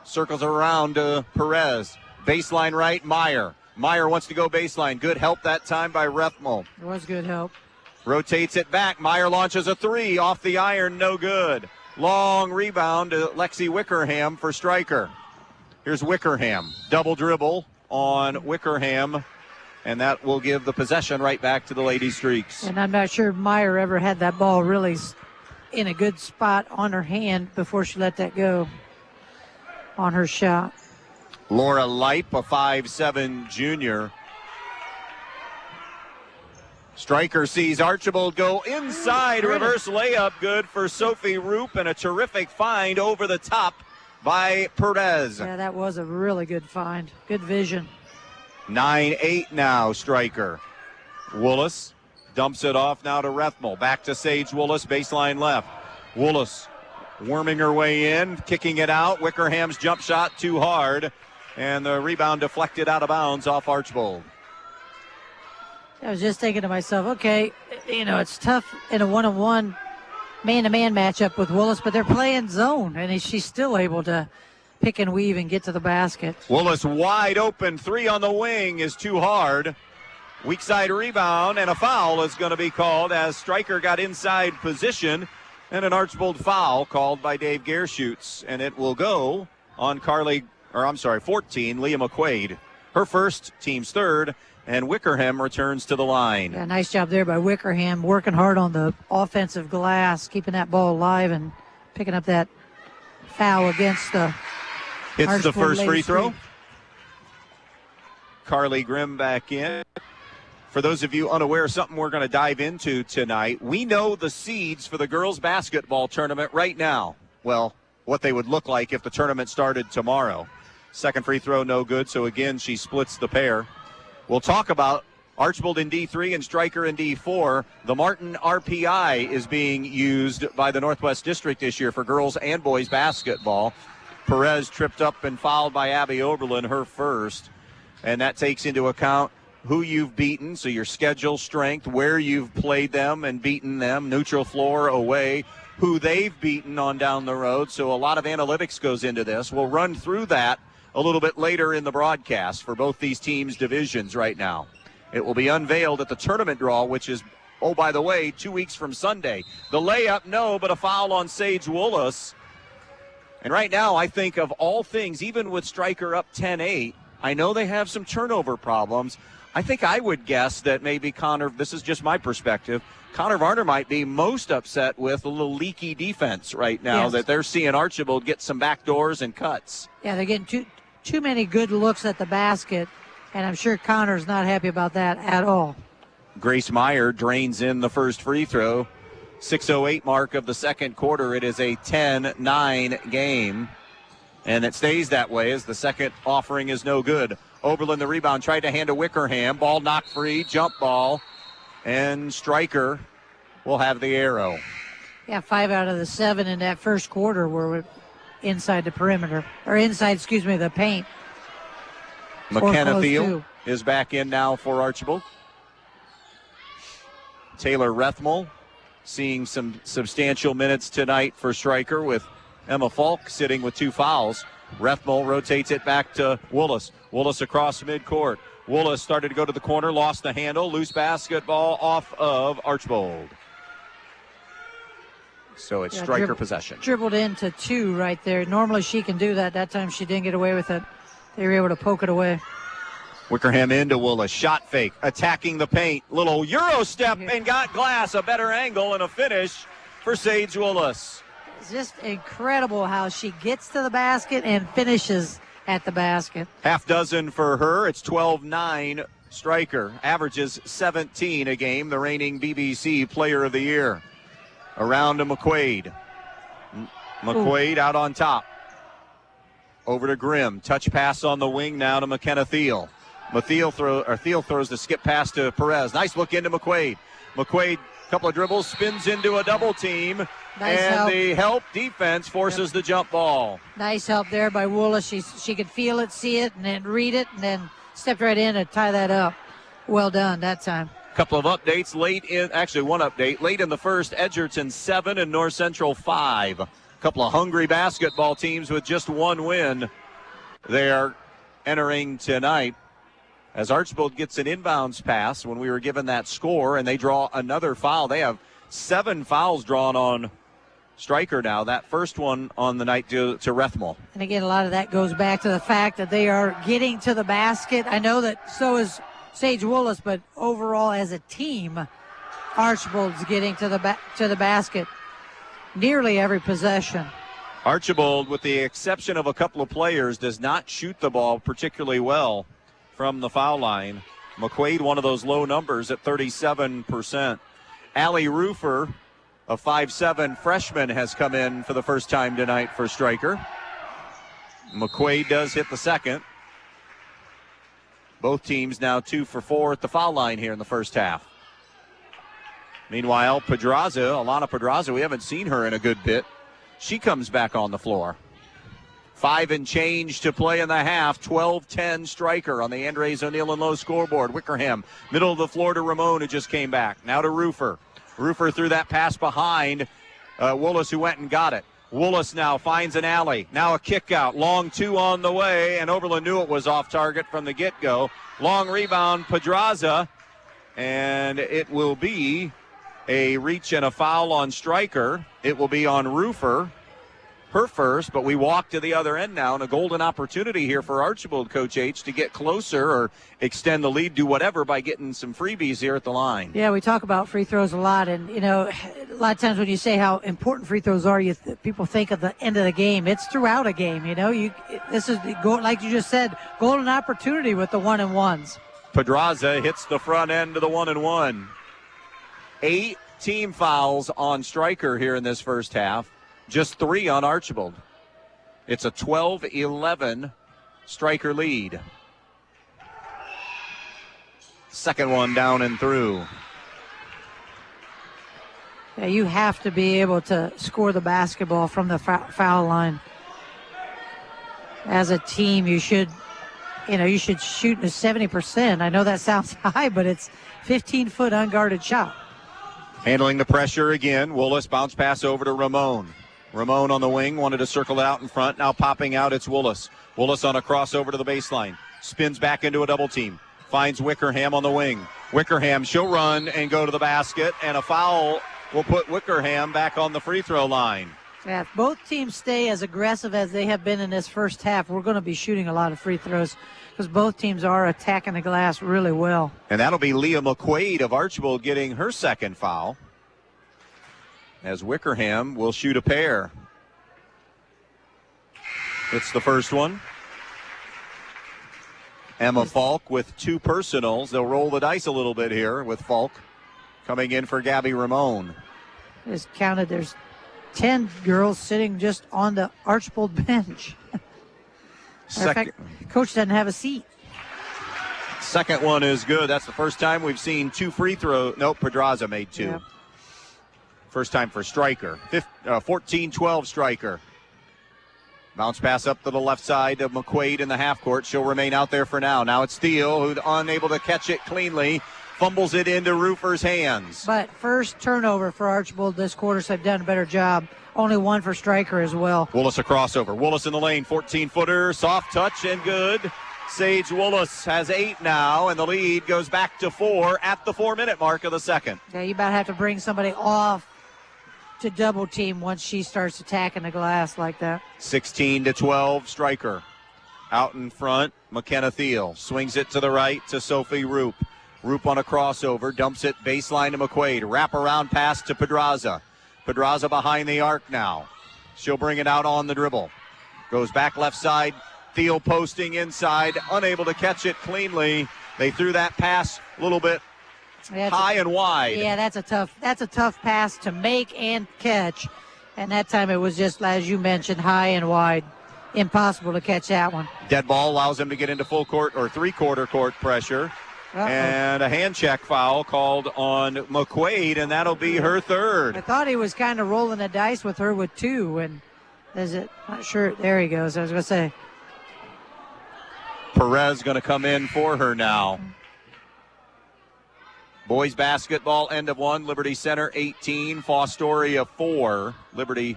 Circles around to Perez. Baseline right, Meyer. Meyer wants to go baseline. Good help that time by Rethmo. It was good help. Rotates it back. Meyer launches a 3 off the iron. No good. Long rebound to Lexi Wickerham for Stryker. Here's Wickerham. Double dribble on Wickerham. And that will give the possession right back to the Lady Streaks. And I'm not sure Meyer ever had that ball really in a good spot on her hand before she let that go on her shot. Laura Leip, a 5'7 junior. Stryker sees Archbold go inside. Reverse layup good for Sophie Roop, and a terrific find over the top by Perez. Yeah, that was a really good find. Good vision. 9-8 now, Stryker. Willis dumps it off now to Rethmo. Back to Sage Willis, baseline left. Willis worming her way in, kicking it out. Wickerham's jump shot too hard. And the rebound deflected out of bounds off Archbold. I was just thinking to myself, okay, it's tough in a one-on-one man-to-man matchup with Willis, but they're playing zone, and she's still able to pick and weave and get to the basket. Willis wide open. 3 on the wing is too hard. Weak side rebound, and a foul is going to be called as Stryker got inside position, and an Archbold foul called by Dave Gerschutz, and it will go on 14, Leah McQuaid. Her first, team's third, and Wickerham returns to the line. Yeah, nice job there by Wickerham, working hard on the offensive glass, keeping that ball alive and picking up that foul against the It's the first free throw. Carly Grimm back in. For those of you unaware, something we're going to dive into tonight. We know the seeds for the girls basketball tournament right now. Well, what they would look like if the tournament started tomorrow. Second free throw, no good. So again, she splits the pair. We'll talk about Archbold in D3 and Stryker in D4. The Martin RPI is being used by the Northwest District this year for girls and boys basketball. Perez tripped up and fouled by Abby Oberlin, her first. And that takes into account who you've beaten, so your schedule strength, where you've played them and beaten them, neutral floor, away, who they've beaten on down the road. So a lot of analytics goes into this. We'll run through that a little bit later in the broadcast for both these teams' divisions right now. It will be unveiled at the tournament draw, which is, oh, by the way, 2 weeks from Sunday. The layup, no, but a foul on Sage Woolas. And right now, I think of all things, even with Stryker up 10-8, I know they have some turnover problems. I think I would guess that maybe Connor, this is just my perspective, Connor Varner might be most upset with a little leaky defense right now, yes, that they're seeing Archbold get some back doors and cuts. Yeah, they're getting too many good looks at the basket, and I'm sure Connor's not happy about that at all. Grace Meyer drains in the first free throw. 6:08 mark of the second quarter. It is a 10-9 game, and it stays that way as the second offering is no good. Oberlin the rebound, tried to hand to Wickerham. Ball knocked free, jump ball, and Stryker will have the arrow. Yeah, 5 out of the 7 in that first quarter were inside the perimeter, or inside, the paint. McKenna Thiel is back in now for Archbold. Taylor Rethmel seeing some substantial minutes tonight for Stryker, with Emma Falk sitting with 2 fouls. Rethmel rotates it back to Woolas. Woolas across midcourt. Woolas started to go to the corner, lost the handle. Loose basketball off of Archbold. So it's Stryker possession. Dribbled into 2 right there. Normally she can do that. That time she didn't get away with it. They were able to poke it away. Wickerham into Woolas. Shot fake. Attacking the paint. Little Euro step and got glass. A better angle and a finish for Sage Woolas. It's just incredible how she gets to the basket and finishes at the basket. Half dozen for her. It's 12-9. Stryker averages 17 a game. The reigning BBC Player of the Year. Around to McQuaid. McQuaid out on top. Over to Grimm. Touch pass on the wing now to McKenna Thiel. Thiel throws the skip pass to Perez. Nice look into McQuaid. McQuaid, couple of dribbles, spins into a double team. Nice and help. the help defense forces the jump ball. Nice help there by Woolas. She could feel it, see it, and then read it, and then stepped right in and tie that up. Well done that time. Couple of updates one update. Late in the first, Edgerton 7 and North Central 5. A couple of hungry basketball teams with just 1 win. They are entering tonight as Archbold gets an inbounds pass when we were given that score, and they draw another foul. They have 7 fouls drawn on Stryker now. That first one on the night to Rethmel. And again, a lot of that goes back to the fact that they are getting to the basket. I know that so is Sage Woolas, but overall as a team, Archbold's getting to the basket nearly every possession. Archbold, with the exception of a couple of players, does not shoot the ball particularly well from the foul line. McQuaid, one of those low numbers at 37%. Allie Rufer, a 5'7" freshman, has come in for the first time tonight for Stryker. McQuaid does hit the second. Both teams now 2 for 4 at the foul line here in the first half. Meanwhile, Alana Pedraza, we haven't seen her in a good bit. She comes back on the floor. 5 and change to play in the half. 12-10 Stryker on the Andres O'Neill and Lowe scoreboard. Wickerham, middle of the floor to Ramon, who just came back. Now to Rufer. Rufer threw that pass behind Woolas, who went and got it. Woolas now finds an alley. Now a kick out. Long 2 on the way, and Oberlin knew it was off target from the get-go. Long rebound, Pedraza, and it will be a reach and a foul on Stryker. It will be on Rufer, her first, but we walk to the other end now, and a golden opportunity here for Archbold, Coach H, to get closer or extend the lead, do whatever by getting some freebies here at the line. Yeah, we talk about free throws a lot, and, a lot of times when you say how important free throws are, people think of the end of the game. It's throughout a game, This is, like you just said, golden opportunity with the 1-and-1s. Pedraza hits the front end of the 1-and-1. 8 team fouls on Stryker here in this first half. Just 3 on Archbold. It's a 12-11 Stryker lead. Second one down and through. Yeah, you have to be able to score the basketball from the foul line. As a team, you should you should shoot a 70%. I know that sounds high, but it's 15-foot unguarded shot. Handling the pressure again. Willis bounce pass over to Ramon. Ramon on the wing, wanted to circle it out in front. Now popping out, it's Willis. Willis on a crossover to the baseline. Spins back into a double team. Finds Wickerham on the wing. Wickerham, she'll run and go to the basket, and a foul will put Wickerham back on the free throw line. Yeah, if both teams stay as aggressive as they have been in this first half, we're going to be shooting a lot of free throws because both teams are attacking the glass really well. And that'll be Leah McQuaid of Archbold getting her second foul, as Wickerham will shoot a pair. It's the first one. Emma Falk with 2 personals. They'll roll the dice a little bit here with Falk coming in for Gabby Ramon. Just counted, there's 10 girls sitting just on the Archbold bench. In fact, coach doesn't have a seat. Second one is good. That's the first time we've seen 2 free throws. Nope, Pedraza made 2. Yep. First time for Stryker. 14-12 Stryker. Bounce pass up to the left side of McQuaid in the half court. She'll remain out there for now. Now it's Thiel, who's unable to catch it cleanly. Fumbles it into Roofer's hands. But first turnover for Archbold this quarter, so they've done a better job. Only 1 for Stryker as well. Willis a crossover. Willis in the lane, 14-footer, soft touch and good. Sage Willis has 8 now, and the lead goes back to 4 at the 4-minute mark of the second. Yeah, you about have to bring somebody off to double team once she starts attacking the glass like that. 16-12 Stryker. Out in front, McKenna Thiel swings it to the right to Sophie Roop. Roop on a crossover, dumps it baseline to McQuaid. Wraparound pass to Pedraza. Pedraza behind the arc now. She'll bring it out on the dribble. Goes back left side. Thiel posting inside, unable to catch it cleanly. They threw that pass a little bit high and wide. Yeah, that's a tough pass to make and catch. And that time it was just, as you mentioned, high and wide. Impossible to catch that one. Dead ball allows them to get into full court or 3-quarter court pressure. And a hand check foul called on McQuaid, and that'll be her third. I thought he was kind of rolling the dice with her with 2, and is it? Not sure. There he goes. I was going to say. Perez going to come in for her now. Boys basketball, end of 1. Liberty Center 18, Fostoria 4. Liberty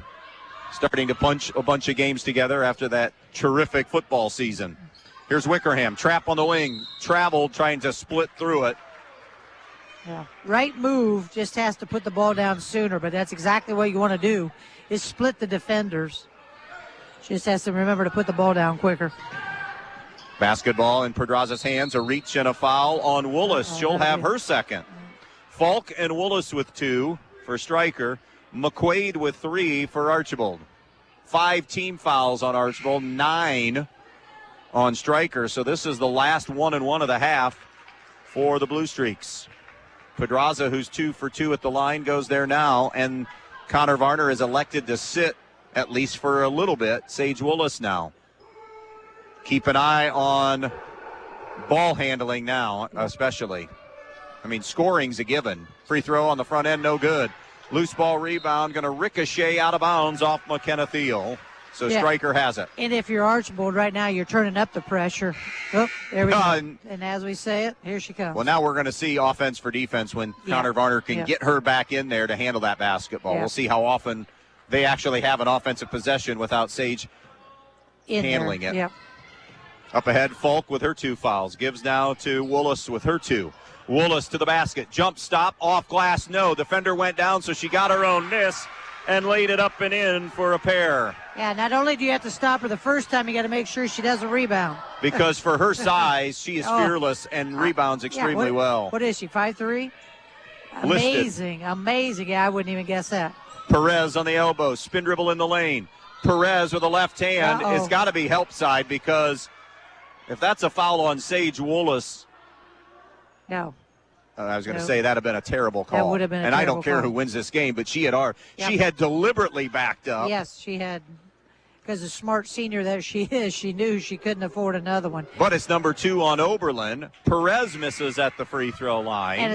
starting to punch a bunch of games together after that terrific football season. Here's Wickerham, trap on the wing, traveled, trying to split through it. Yeah, right move, just has to put the ball down sooner, but that's exactly what you want to do, is split the defenders. Just has to remember to put the ball down quicker. Basketball in Pedraza's hands, a reach and a foul on Willis. She'll have her second. Falk and Willis with 2 for Stryker. McQuaid with 3 for Archbold. 5 team fouls on Archbold, 9 on Stryker. So this is the last 1-and-1 of the half for the Blue Streaks. Pedraza, who's 2 for 2 at the line, goes there now, and Connor Varner is elected to sit at least for a little bit. Sage Willis now. Keep an eye on ball handling now, especially. I mean, scoring's a given. Free throw on the front end, no good. Loose ball rebound, going to ricochet out of bounds off McKenna Thiel. So Stryker has it. And if you're Archbold right now, you're turning up the pressure. Oh, there we go. And as we say it, here she comes. Well, now we're going to see offense for defense when Connor Varner can get her back in there to handle that basketball. We'll see how often they actually have an offensive possession without Sage handling it. Yep. Up ahead, Falk with her 2 fouls. Gives now to Willis with her 2. Willis to the basket. Jump stop, off glass, no. Defender went down, so she got her own miss and laid it up and in for a pair. Yeah, not only do you have to stop her the first time, you got to make sure she doesn't rebound. Because for her size, she is fearless and rebounds extremely well. What is she, 5'3"? Amazing, amazing. Yeah, I wouldn't even guess that. Perez on the elbow, spin dribble in the lane. Perez with a left hand. It's got to be help side, because if that's a foul on Sage Willis. No. I was going to say that would have been a terrible call. That would have been a and terrible I don't care call. who wins this game, but she had deliberately backed up. Yes, she had. Because the smart senior that she is, she knew she couldn't afford another one. But it's number 2 on Oberlin. Perez misses at the free throw line. And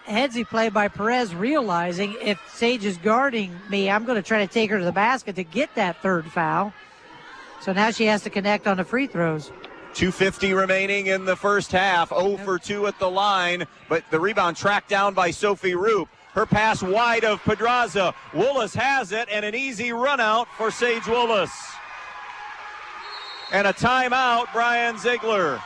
a headsy play by Perez, realizing if Sage is guarding me, I'm going to try to take her to the basket to get that 3rd foul. So now she has to connect on the free throws. 2:50 remaining in the first half. 0 for 2 at the line, but the rebound tracked down by Sophie Roop. Her pass wide of Pedraza. Woolis has it, and an easy run out for Sage Woolis. And a timeout, Brian Ziegler.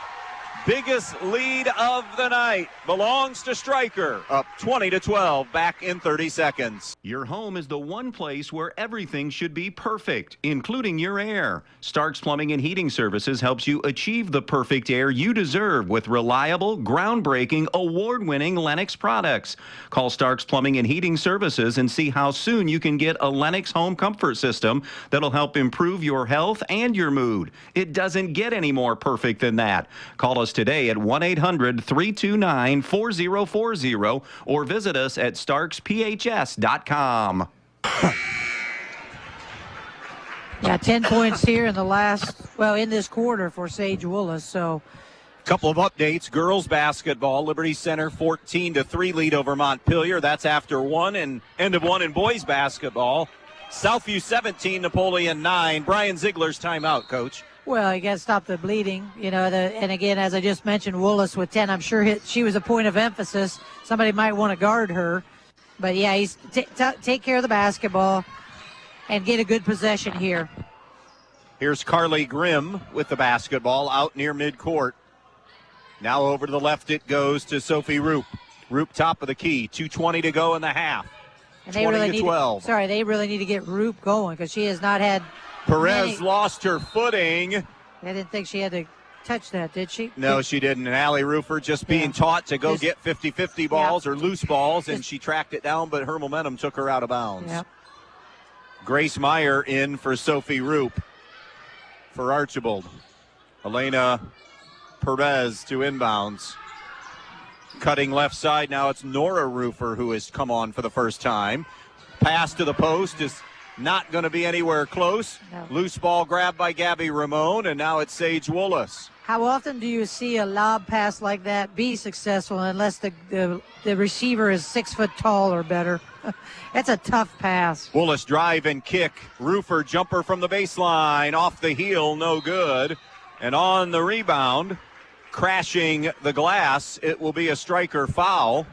Biggest lead of the night belongs to Stryker, up 20-12, back in 30 seconds. Your home is the one place where everything should be perfect, including your air. Stark's Plumbing and Heating Services helps you achieve the perfect air you deserve with reliable, groundbreaking, award-winning Lennox products. Call Stark's Plumbing and Heating Services and see how soon you can get a Lennox home comfort system that'll help improve your health and your mood. It doesn't get any more perfect than that. Call us today at 1-800-329-4040 or visit us at starksphs.com. Yeah, 10 points here in in this quarter for Sage Woolis. So, couple of updates. Girls basketball, Liberty Center 14-3 lead over Montpelier. That's after one, and end of one in boys basketball. Southview 17, Napoleon 9. Brian Ziegler's timeout, Coach. Well, you got to stop the bleeding, and again, as I just mentioned, Woolis with 10. I'm sure she was a point of emphasis. Somebody might want to guard her. But, yeah, he's take care of the basketball and get a good possession here. Here's Carly Grimm with the basketball out near midcourt. Now over to the left it goes to Sophie Roop. Roop top of the key. 2:20 to go in the half. And 20-12. They really need to get Roop going because she has not had Perez lost her footing. I didn't think she had to touch that, did she? No, she didn't. And Allie Roofer just being taught to go get 50-50 balls or loose balls, and she tracked it down, but her momentum took her out of bounds. Yep. Grace Meyer in for Sophie Roop for Archbold. Elena Perez to inbounds. Cutting left side, now it's Nora Roofer who has come on for the first time. Pass to the post is not going to be anywhere close. No. Loose ball grabbed by Gabby Ramon, and now it's Sage Woolis. How often do you see a lob pass like that be successful unless the receiver is 6 foot tall or better? That's a tough pass. Woolis drive and kick. Roofer jumper from the baseline. Off the heel, no good. And on the rebound, crashing the glass, it will be a Stryker foul.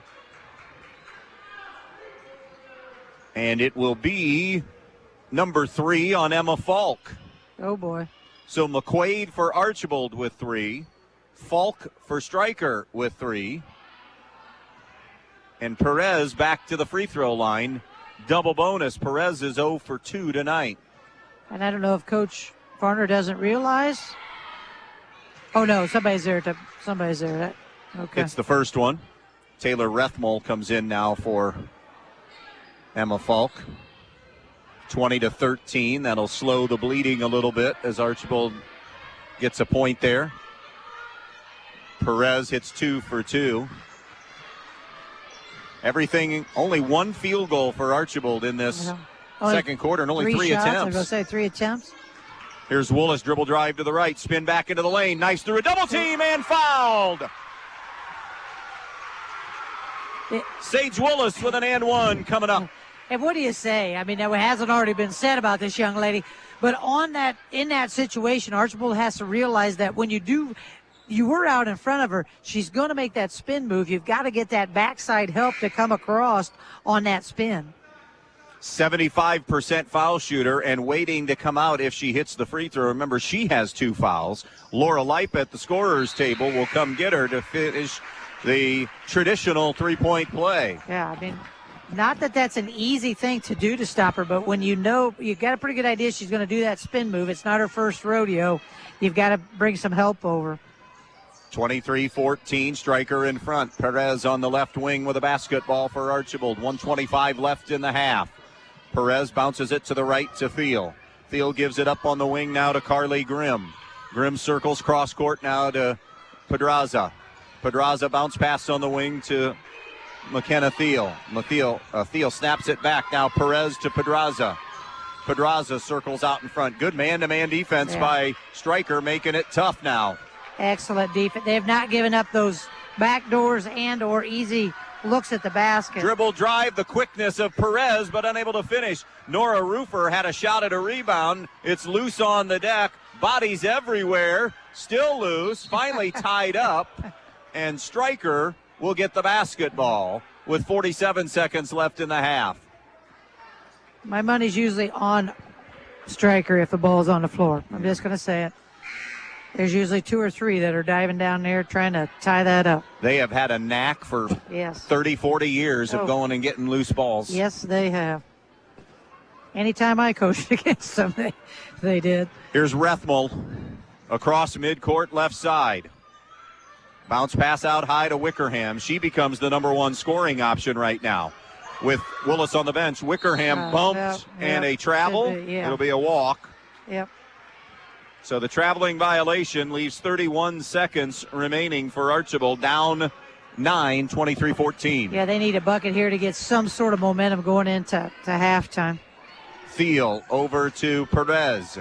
And it will be number 3 on Emma Falk. Oh, boy. So McQuaid for Archbold with 3. Falk for Stryker with 3. And Perez back to the free throw line. Double bonus. Perez is 0 for 2 tonight. And I don't know if Coach Varner doesn't realize. Oh, no, somebody's there. Okay. It's the first one. Taylor Rethmel comes in now for Emma Falk. 20-13. That'll slow the bleeding a little bit as Archbold gets a point there. Perez hits 2 for 2. Everything, only one field goal for Archbold in this second quarter, and only 3 attempts. I was going to say 3 attempts. Here's Woolis, dribble drive to the right, spin back into the lane, nice through a double team, and fouled. Sage Woolis with an and one coming up. And what do you say? I mean, it hasn't already been said about this young lady, but in that situation, Archbold has to realize that when you were out in front of her, she's going to make that spin move. You've got to get that backside help to come across on that spin. 75% foul shooter and waiting to come out if she hits the free throw. Remember, she has 2 fouls. Laura Leip at the scorer's table will come get her to finish the traditional three-point play. Yeah, I mean, not that that's an easy thing to do to stop her, but when you know you've got a pretty good idea she's going to do that spin move, it's not her first rodeo, you've got to bring some help over. 23-14, Stryker in front. Perez on the left wing with a basketball for Archbold. 1:25 left in the half. Perez bounces it to the right to Thiel. Thiel gives it up on the wing now to Carly Grimm. Grimm circles cross court now to Pedraza. Pedraza bounce pass on the wing to McKenna Thiel. Thiel snaps it back. Now Perez to Pedraza. Pedraza circles out in front. Good man-to-man defense by Stryker, making it tough now. Excellent defense. They have not given up those back doors and or easy looks at the basket. Dribble drive, the quickness of Perez, but unable to finish. Nora Roofer had a shot at a rebound. It's loose on the deck. Bodies everywhere. Still loose, finally tied up, and Stryker will get the basketball with 47 seconds left in the half. My money's usually on Stryker if the ball's on the floor. I'm just going to say it. There's usually 2 or 3 that are diving down there trying to tie that up. They have had a knack for 30, 40 years of going and getting loose balls. Yes, they have. Anytime I coached against them, they did. Here's Rethmel across midcourt left side. Bounce pass out high to Wickerham. She becomes the number 1 scoring option right now. With Willis on the bench, Wickerham bumped and a travel. It'll be a walk. Yep. So the traveling violation leaves 31 seconds remaining for Archbold, down 9, 23-14. Yeah, they need a bucket here to get some sort of momentum going into halftime. Thiel over to Perez.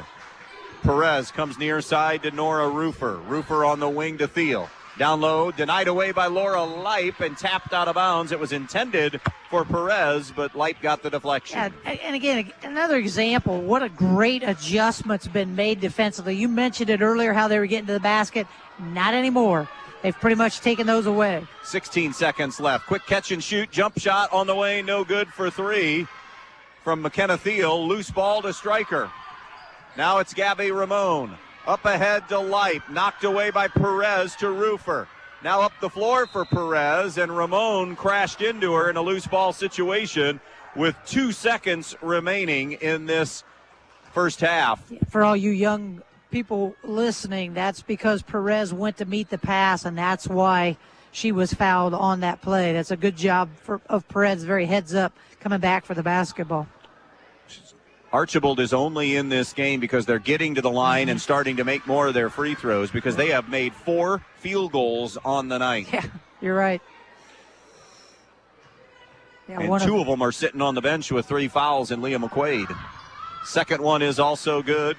Perez comes near side to Nora Roofer. Roofer on the wing to Thiel. Down low, denied away by Laura Leip and tapped out of bounds. It was intended for Perez, but Leip got the deflection. Yeah, and again, another example, what a great adjustment's been made defensively. You mentioned it earlier, how they were getting to the basket. Not anymore. They've pretty much taken those away. 16 seconds left. Quick catch and shoot. Jump shot on the way. No good for 3 from McKenna Thiel. Loose ball to Stryker. Now it's Gabby Ramon. Up ahead to Leip, knocked away by Perez to Roofer. Now up the floor for Perez, and Ramon crashed into her in a loose ball situation with 2 seconds remaining in this first half. For all you young people listening, that's because Perez went to meet the pass, and that's why she was fouled on that play. That's a good job of Perez, very heads up, coming back for the basketball. Archbold is only in this game because they're getting to the line and starting to make more of their free throws, because they have made 4 field goals on the night. Yeah, you're right. Yeah, and 2 of them are sitting on the bench with 3 fouls in Leah McQuaid. Second one is also good.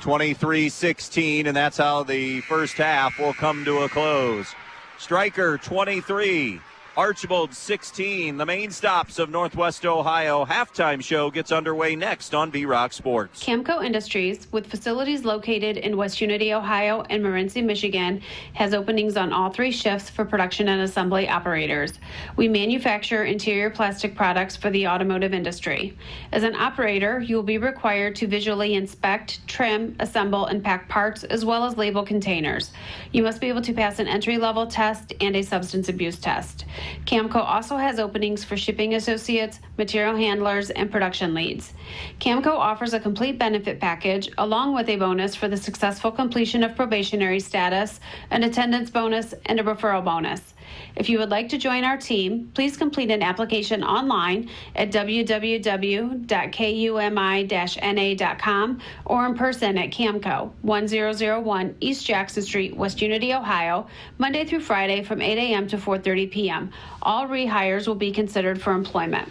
23-16, and that's how the first half will come to a close. Stryker 23. Archbold 16, the main stops of Northwest Ohio. Halftime show gets underway next on B-Rock Sports. Camco Industries, with facilities located in West Unity, Ohio and Morenci, Michigan, has openings on all 3 shifts for production and assembly operators. We manufacture interior plastic products for the automotive industry. As an operator, you will be required to visually inspect, trim, assemble, and pack parts, as well as label containers. You must be able to pass an entry-level test and a substance abuse test. Camco also has openings for shipping associates, material handlers, and production leads. Camco offers a complete benefit package along with a bonus for the successful completion of probationary status, an attendance bonus, and a referral bonus. If you would like to join our team, please complete an application online at www.kumi-na.com or in person at Camco, 1001 East Jackson Street, West Unity, Ohio, Monday through Friday from 8 a.m. to 4:30 p.m. All rehires will be considered for employment.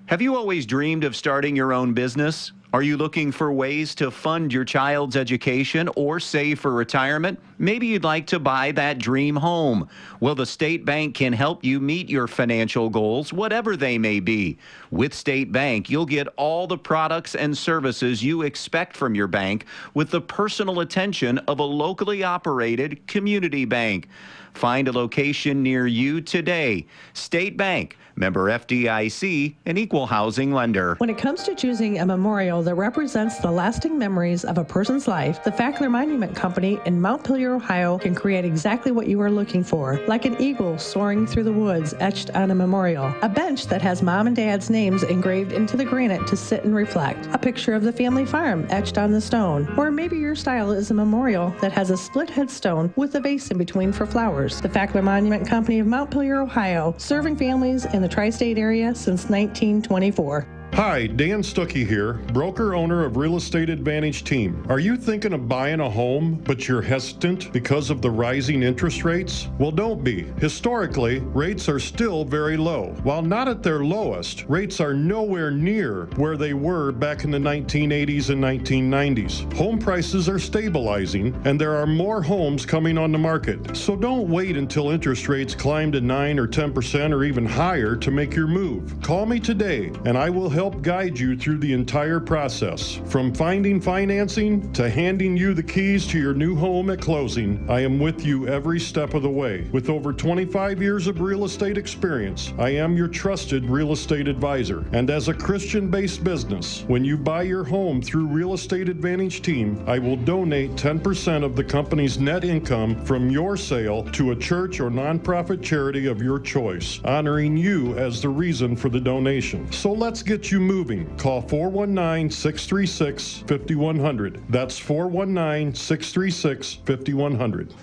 Have you always dreamed of starting your own business? Are you looking for ways to fund your child's education or save for retirement? Maybe you'd like to buy that dream home. Well, the State Bank can help you meet your financial goals, whatever they may be. With State Bank, you'll get all the products and services you expect from your bank with the personal attention of a locally operated community bank. Find a location near you today. State Bank, member FDIC, an equal housing lender. When it comes to choosing a memorial that represents the lasting memories of a person's life, the Fackler Monument Company in Montpelier, Ohio can create exactly what you are looking for, like an eagle soaring through the woods etched on a memorial, a bench that has mom and dad's names engraved into the granite to sit and reflect, a picture of the family farm etched on the stone, or maybe your style is a memorial that has a split headstone with a vase in between for flowers. The Fackler Monument Company of Montpelier, Ohio, serving families in the tri-state area since 1924. Hi, Dan Stuckey here, broker owner of Real Estate Advantage Team. Are you thinking of buying a home, but you're hesitant because of the rising interest rates? Well, don't be. Historically, rates are still very low. While not at their lowest, rates are nowhere near where they were back in the 1980s and 1990s. Home prices are stabilizing, and there are more homes coming on the market. So don't wait until interest rates climb to 9 or 10% or even higher to make your move. Call me today, and I will help help guide you through the entire process. From finding financing to handing you the keys to your new home at closing, I am with you every step of the way. With over 25 years of real estate experience, I am your trusted real estate advisor. And as a Christian-based business, when you buy your home through Real Estate Advantage Team, I will donate 10% of the company's net income from your sale to a church or nonprofit charity of your choice, honoring you as the reason for the donation. So let's get you moving. Call 419-636-5100. That's 419-636-5100.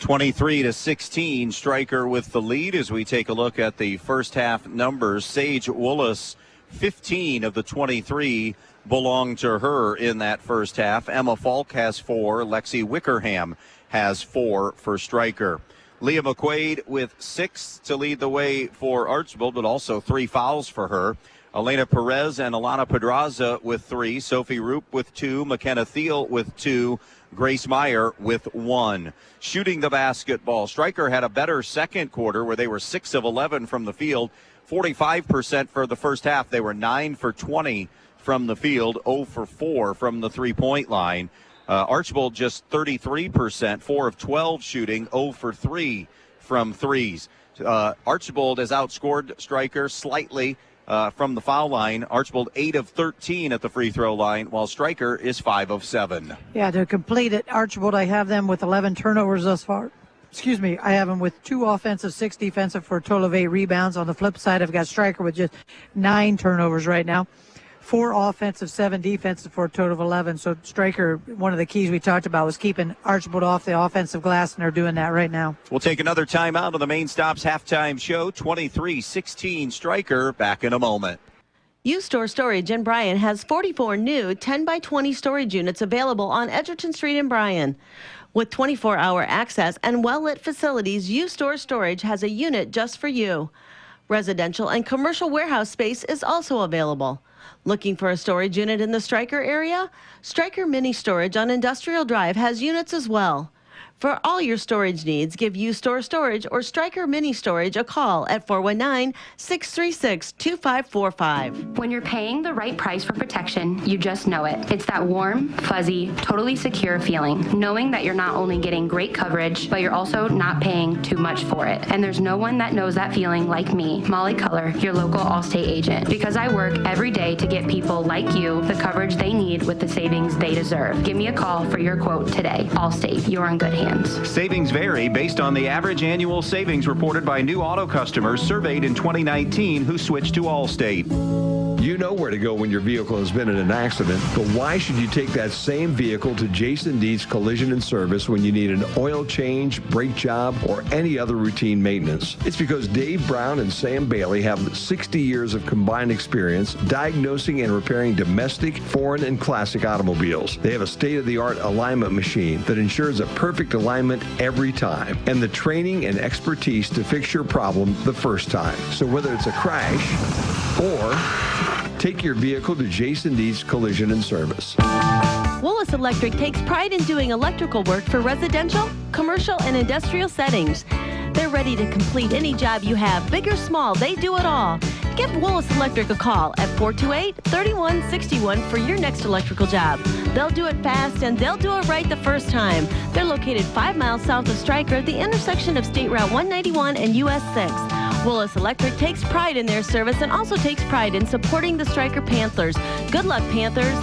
23-16, Stryker with the lead as we take a look at the first half numbers. Sage Willis, 15 of the 23 belong to her in that first half. Emma Falk has 4. Lexi Wickerham has 4 for Stryker. Leah McQuaid with 6 to lead the way for Archbold, but also 3 fouls for her. Elena Perez and Alana Pedraza with 3. Sophie Roop with 2. McKenna Thiel with 2. Grace Meyer with 1. Shooting the basketball, Stryker had a better second quarter where they were 6 of 11 from the field, 45% for the first half. They were 9 for 20 from the field, 0 for 4 from the three-point line. Archbold just 33%, 4 of 12 shooting, 0 for 3 from threes. Archbold has outscored Stryker slightly from the foul line. Archbold 8 of 13 at the free throw line, while Stryker is 5 of 7. Yeah, to complete it, Archbold, I have them with 11 turnovers thus far. Excuse me, I have them with 2 offensive, 6 defensive for a total of 8 rebounds. On the flip side, I've got Stryker with just 9 turnovers right now. 4 offensive, 7 defensive for a total of 11. So Stryker, one of the keys we talked about was keeping Archbold off the offensive glass, and they're doing that right now. We'll take another timeout on the Main Stops halftime show. 23-16 Stryker. Back in a moment. U-Store Storage in Bryan has 44 new 10x20 storage units available on Edgerton Street in Bryan. With 24-hour access and well-lit facilities, U-Store Storage has a unit just for you. Residential and commercial warehouse space is also available. Looking for a storage unit in the Stryker area? Stryker Mini Storage on Industrial Drive has units as well. For all your storage needs, give U-Store Storage or Stryker Mini Storage a call at 419-636-2545. When you're paying the right price for protection, you just know it. It's that warm, fuzzy, totally secure feeling, knowing that you're not only getting great coverage, but you're also not paying too much for it. And there's no one that knows that feeling like me, Molly Culler, your local Allstate agent, because I work every day to get people like you the coverage they need with the savings they deserve. Give me a call for your quote today. Allstate, you're in good hands. Savings vary based on the average annual savings reported by new auto customers surveyed in 2019 who switched to Allstate. You know where to go when your vehicle has been in an accident, but why should you take that same vehicle to Jason Dietz Collision and Service when you need an oil change, brake job, or any other routine maintenance? It's because Dave Brown and Sam Bailey have 60 years of combined experience diagnosing and repairing domestic, foreign, and classic automobiles. They have a state-of-the-art alignment machine that ensures a perfect alignment every time, and the training and expertise to fix your problem the first time. So whether it's a crash or take your vehicle to Jason Dietz Collision and Service. Willis Electric takes pride in doing electrical work for residential, commercial, and industrial settings. They're ready to complete any job you have, big or small, they do it all. Give Willis Electric a call at 428-3161 for your next electrical job. They'll do it fast and they'll do it right the first time. They're located 5 miles south of Stryker at the intersection of State Route 191 and US 6. Willis Electric takes pride in their service and also takes pride in supporting the Stryker Panthers. Good luck, Panthers.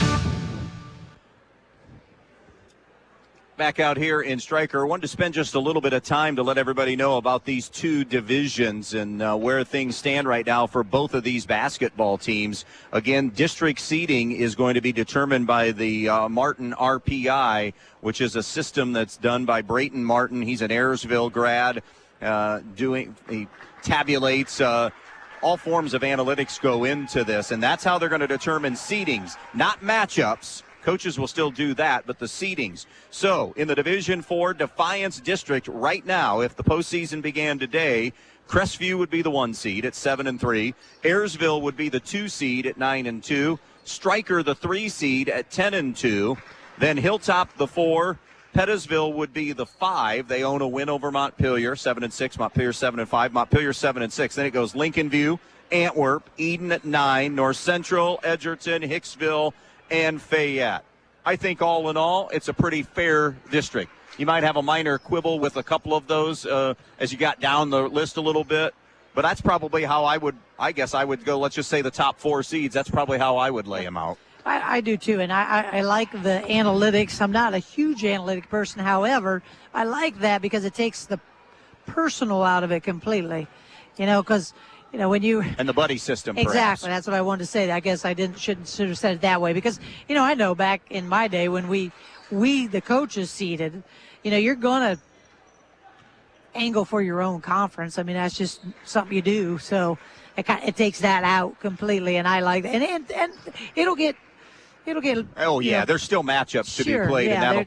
Back out here in Stryker, I wanted to spend just a little bit of time to let everybody know about these 2 divisions and where things stand right now for both of these basketball teams. Again, district seeding is going to be determined by the Martin RPI, which is a system that's done by Brayton Martin. He's an Ayersville grad. He tabulates all forms of analytics go into this, and that's how they're going to determine seedings, not matchups. Coaches will still do that, but the seedings. So in the Division 4 Defiance District right now, if the postseason began today, Crestview would be the 1 seed at 7-3. Ayersville would be the 2 seed at 9-2. Stryker the 3 seed at 10-2. Then Hilltop the 4. Pettisville would be the 5. They own a win over Montpelier, 7-6. Montpelier 7-5. Montpelier 7-6. Then it goes Lincoln View Antwerp, Eden at 9, North Central, Edgerton, Hicksville, and Fayette. I think all in all, it's a pretty fair district. You might have a minor quibble with a couple of those as you got down the list a little bit, but that's probably how I would go, let's just say the top 4 seeds. That's probably how I would lay them out. I do too, and I like the analytics. I'm not a huge analytic person. However, I like that because it takes the personal out of it completely. Because when you and the buddy system. Exactly, perhaps. That's what I wanted to say. I guess I should have said it that way because I know back in my day when we the coaches seeded, you're gonna angle for your own conference. I mean, that's just something you do. So it takes that out completely, and I like that. And it'll get. Oh yeah, there's still matchups to be played, and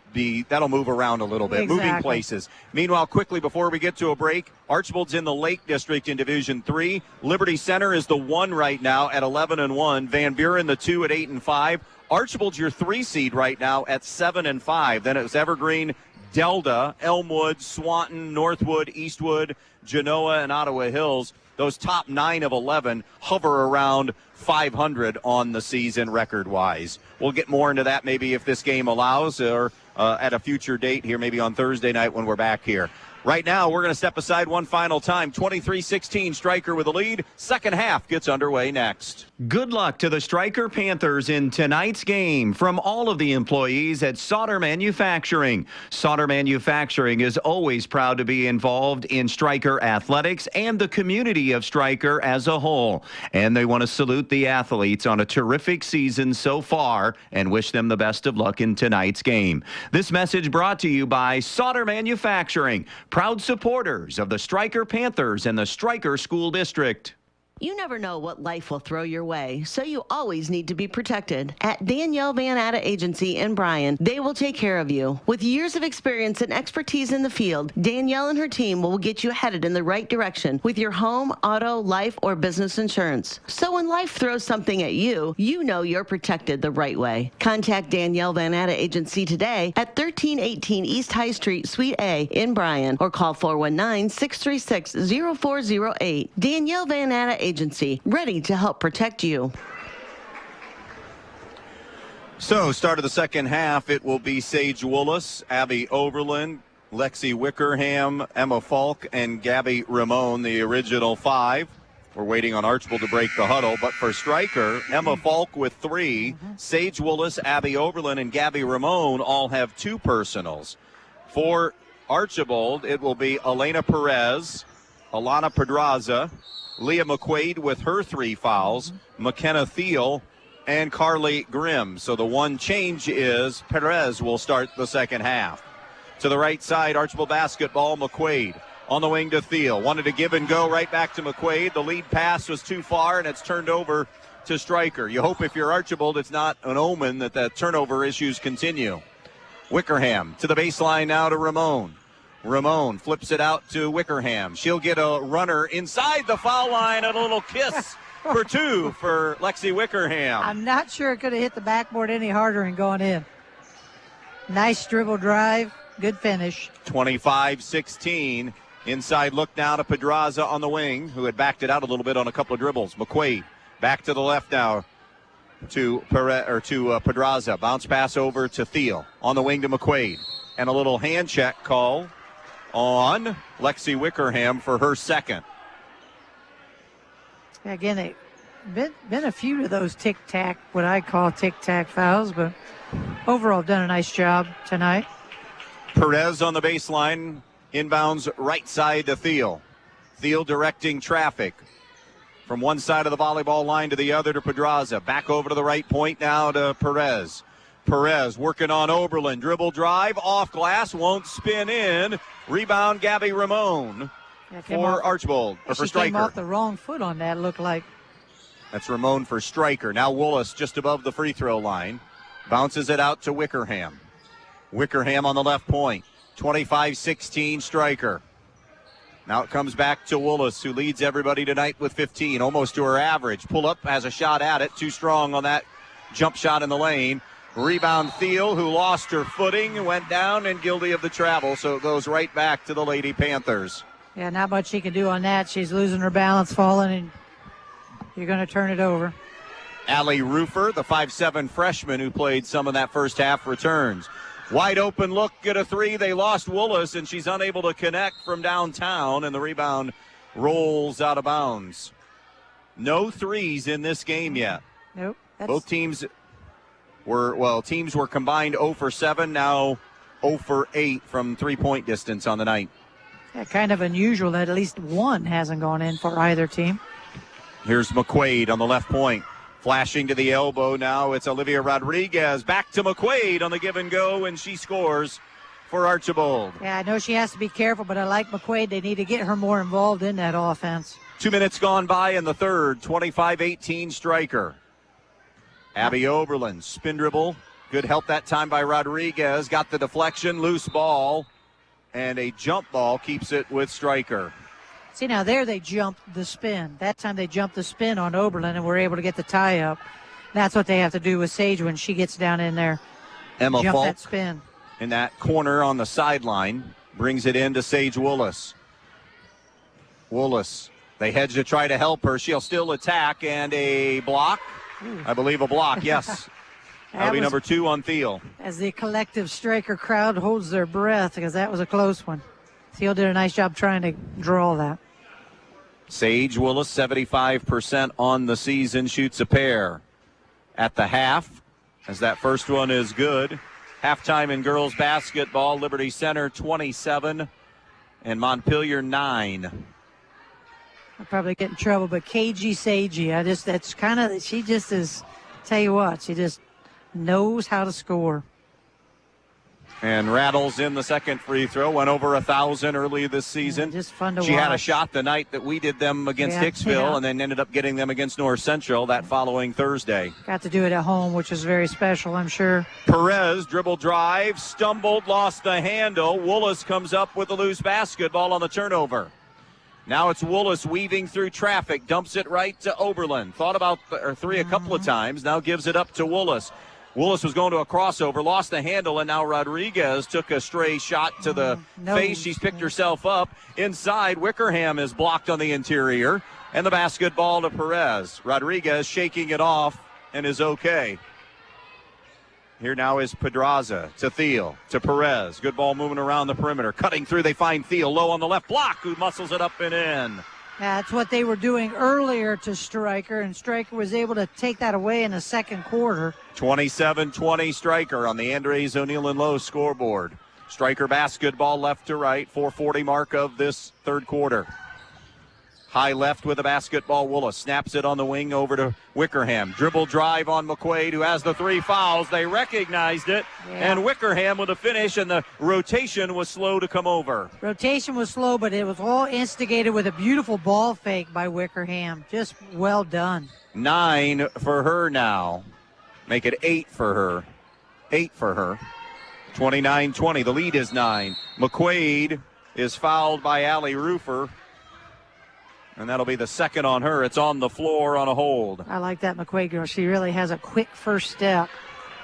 that'll move around a little bit, Exactly. moving places. Meanwhile, quickly before we get to a break, Archbold's in the Lake District in Division 3. Liberty Center is the 1 right now at 11-1. Van Buren the 2 at 8-5. Archbold's your 3 seed right now at 7-5. Then it was Evergreen, Delta, Elmwood, Swanton, Northwood, Eastwood, Genoa, and Ottawa Hills. Those top 9 of 11 hover around 500 on the season record-wise. We'll get more into that maybe if this game allows or at a future date here, maybe on Thursday night when we're back here. Right now, we're going to step aside one final time. 23-16, Stryker with the lead. Second half gets underway next. Good luck to the Stryker Panthers in tonight's game from all of the employees at Sauter Manufacturing. Sauter Manufacturing is always proud to be involved in Stryker athletics and the community of Stryker as a whole. And they want to salute the athletes on a terrific season so far and wish them the best of luck in tonight's game. This message brought to you by Sauter Manufacturing, proud supporters of the Stryker Panthers and the Stryker School District. You never know what life will throw your way, so you always need to be protected. At Danielle Van Atta Agency in Bryan, they will take care of you. With years of experience and expertise in the field, Danielle and her team will get you headed in the right direction with your home, auto, life, or business insurance. So when life throws something at you, you know you're protected the right way. Contact Danielle Van Atta Agency today at 1318 East High Street, Suite A in Bryan, or call 419-636-0408. Danielle Van Atta Agency, ready to help protect you. So, start of the second half, it will be Sage Woolis, Abby Oberlin, Lexi Wickerham, Emma Falk, and Gabby Ramone, the original 5. We're waiting on Archbold to break the huddle, but for Stryker, Emma Falk with 3, Sage Woolis, Abby Oberlin, and Gabby Ramone all have 2 personals. For Archbold, it will be Elena Perez, Alana Pedraza, Leah McQuaid with her 3 fouls, McKenna Thiel, and Carly Grimm. So the one change is Perez will start the second half. To the right side, Archbold basketball, McQuaid on the wing to Thiel. Wanted to give and go right back to McQuaid. The lead pass was too far, and it's turned over to Stryker. You hope if you're Archbold, it's not an omen that the turnover issues continue. Wickerham to the baseline now to Ramone. Ramone flips it out to Wickerham. She'll get a runner inside the foul line and a little kiss for 2 for Lexi Wickerham. I'm not sure it could have hit the backboard any harder and gone in. Nice dribble drive. Good finish. 25-16. Inside look now to Pedraza on the wing, who had backed it out a little bit on a couple of dribbles. McQuaid back to the left now to Pedraza. Bounce pass over to Thiel on the wing to McQuaid. And a little hand check call on Lexi Wickerham for her second. Again, been a few of those tic-tac, what I call tic-tac fouls, but overall done a nice job tonight. Perez on the baseline, inbounds right side to Thiel. Thiel directing traffic from one side of the volleyball line to the other to Pedraza. Back over to the right point now to Perez. Perez working on Oberlin. Dribble drive, off glass, won't spin in. Rebound, Gabby Ramone for Archbold, or for Stryker. She came off the wrong foot on that, looked like. That's Ramone for Stryker. Now Woolis just above the free throw line. Bounces it out to Wickerham. Wickerham on the left point. 25-16 Stryker. Now it comes back to Woolis, who leads everybody tonight with 15, almost to her average. Pull up, has a shot at it. Too strong on that jump shot in the lane. Rebound Thiel, who lost her footing, went down and guilty of the travel, so it goes right back to the Lady Panthers. Yeah, not much she can do on that. She's losing her balance, falling, and you're going to turn it over. Allie Rufer, the 5'7" freshman who played some of that first half, returns. Wide open look at a three. They lost Willis, and she's unable to connect from downtown, and the rebound rolls out of bounds. No threes in this game yet. Nope. Both teams were combined 0 for 7, now 0 for 8 from three-point distance on the night. Yeah, kind of unusual that at least one hasn't gone in for either team. Here's McQuaid on the left point. Flashing to the elbow now. It's Olivia Rodriguez. Back to McQuaid on the give and go, and she scores for Archbold. Yeah, I know she has to be careful, but I like McQuaid. They need to get her more involved in that offense. 2 minutes gone by in the third. 25-18 Stryker. Abby Oberlin, spin dribble. Good help that time by Rodriguez. Got the deflection, loose ball, and a jump ball keeps it with Stryker. See, now there they jumped the spin. That time they jumped the spin on Oberlin and were able to get the tie up. That's what they have to do with Sage when she gets down in there. Emma jump Falk that spin. In that corner on the sideline brings it in to Sage Willis. Willis, they hedge to try to help her. She'll still attack, and a block. Ooh. I believe a block, yes. That'll be number 2 on Thiel. As the collective Stryker crowd holds their breath, because that was a close one. Thiel did a nice job trying to draw that. Sage Willis, 75% on the season, shoots a pair at the half, as that first one is good. Halftime in girls basketball, Liberty Center 27 and Montpelier 9. I'll probably get in trouble, but KG Sagey, she just is, tell you what, she just knows how to score. And rattles in the second free throw. Went over 1,000 early this season. Yeah, just fun to watch. She had a shot the night that we did them against Hicksville, and then ended up getting them against North Central that following Thursday. Got to do it at home, which is very special, I'm sure. Perez, dribble drive, stumbled, lost the handle. Willis comes up with a loose basketball on the turnover. Now it's Willis weaving through traffic, dumps it right to Oberlin. Thought about three a couple of times, now gives it up to Willis. Willis was going to a crossover, lost the handle, and now Rodriguez took a stray shot to the face. She's picked herself up. Inside, Wickerham is blocked on the interior, and the basketball to Perez. Rodriguez shaking it off and is okay. Here now is Pedraza to Thiel, to Perez. Good ball moving around the perimeter. Cutting through, they find Thiel low on the left block, who muscles it up and in. That's what they were doing earlier to Stryker, and Stryker was able to take that away in the second quarter. 27-20 Stryker on the Andres O'Neill and Lowe scoreboard. Stryker basketball left to right, 4:40 mark of this third quarter. High left with a basketball. Willis snaps it on the wing over to Wickerham. Dribble drive on McQuaid, who has the 3 fouls. They recognized it, and Wickerham with a finish, and the rotation was slow to come over. Rotation was slow, but it was all instigated with a beautiful ball fake by Wickerham. Just well done. 9 for her now. Make it 8 for her. 8 for her. 29-20. The lead is 9. McQuaid is fouled by Allie Rufer, and that'll be the second on her. It's on the floor on a hold. I like that McQuaid girl. She really has a quick first step.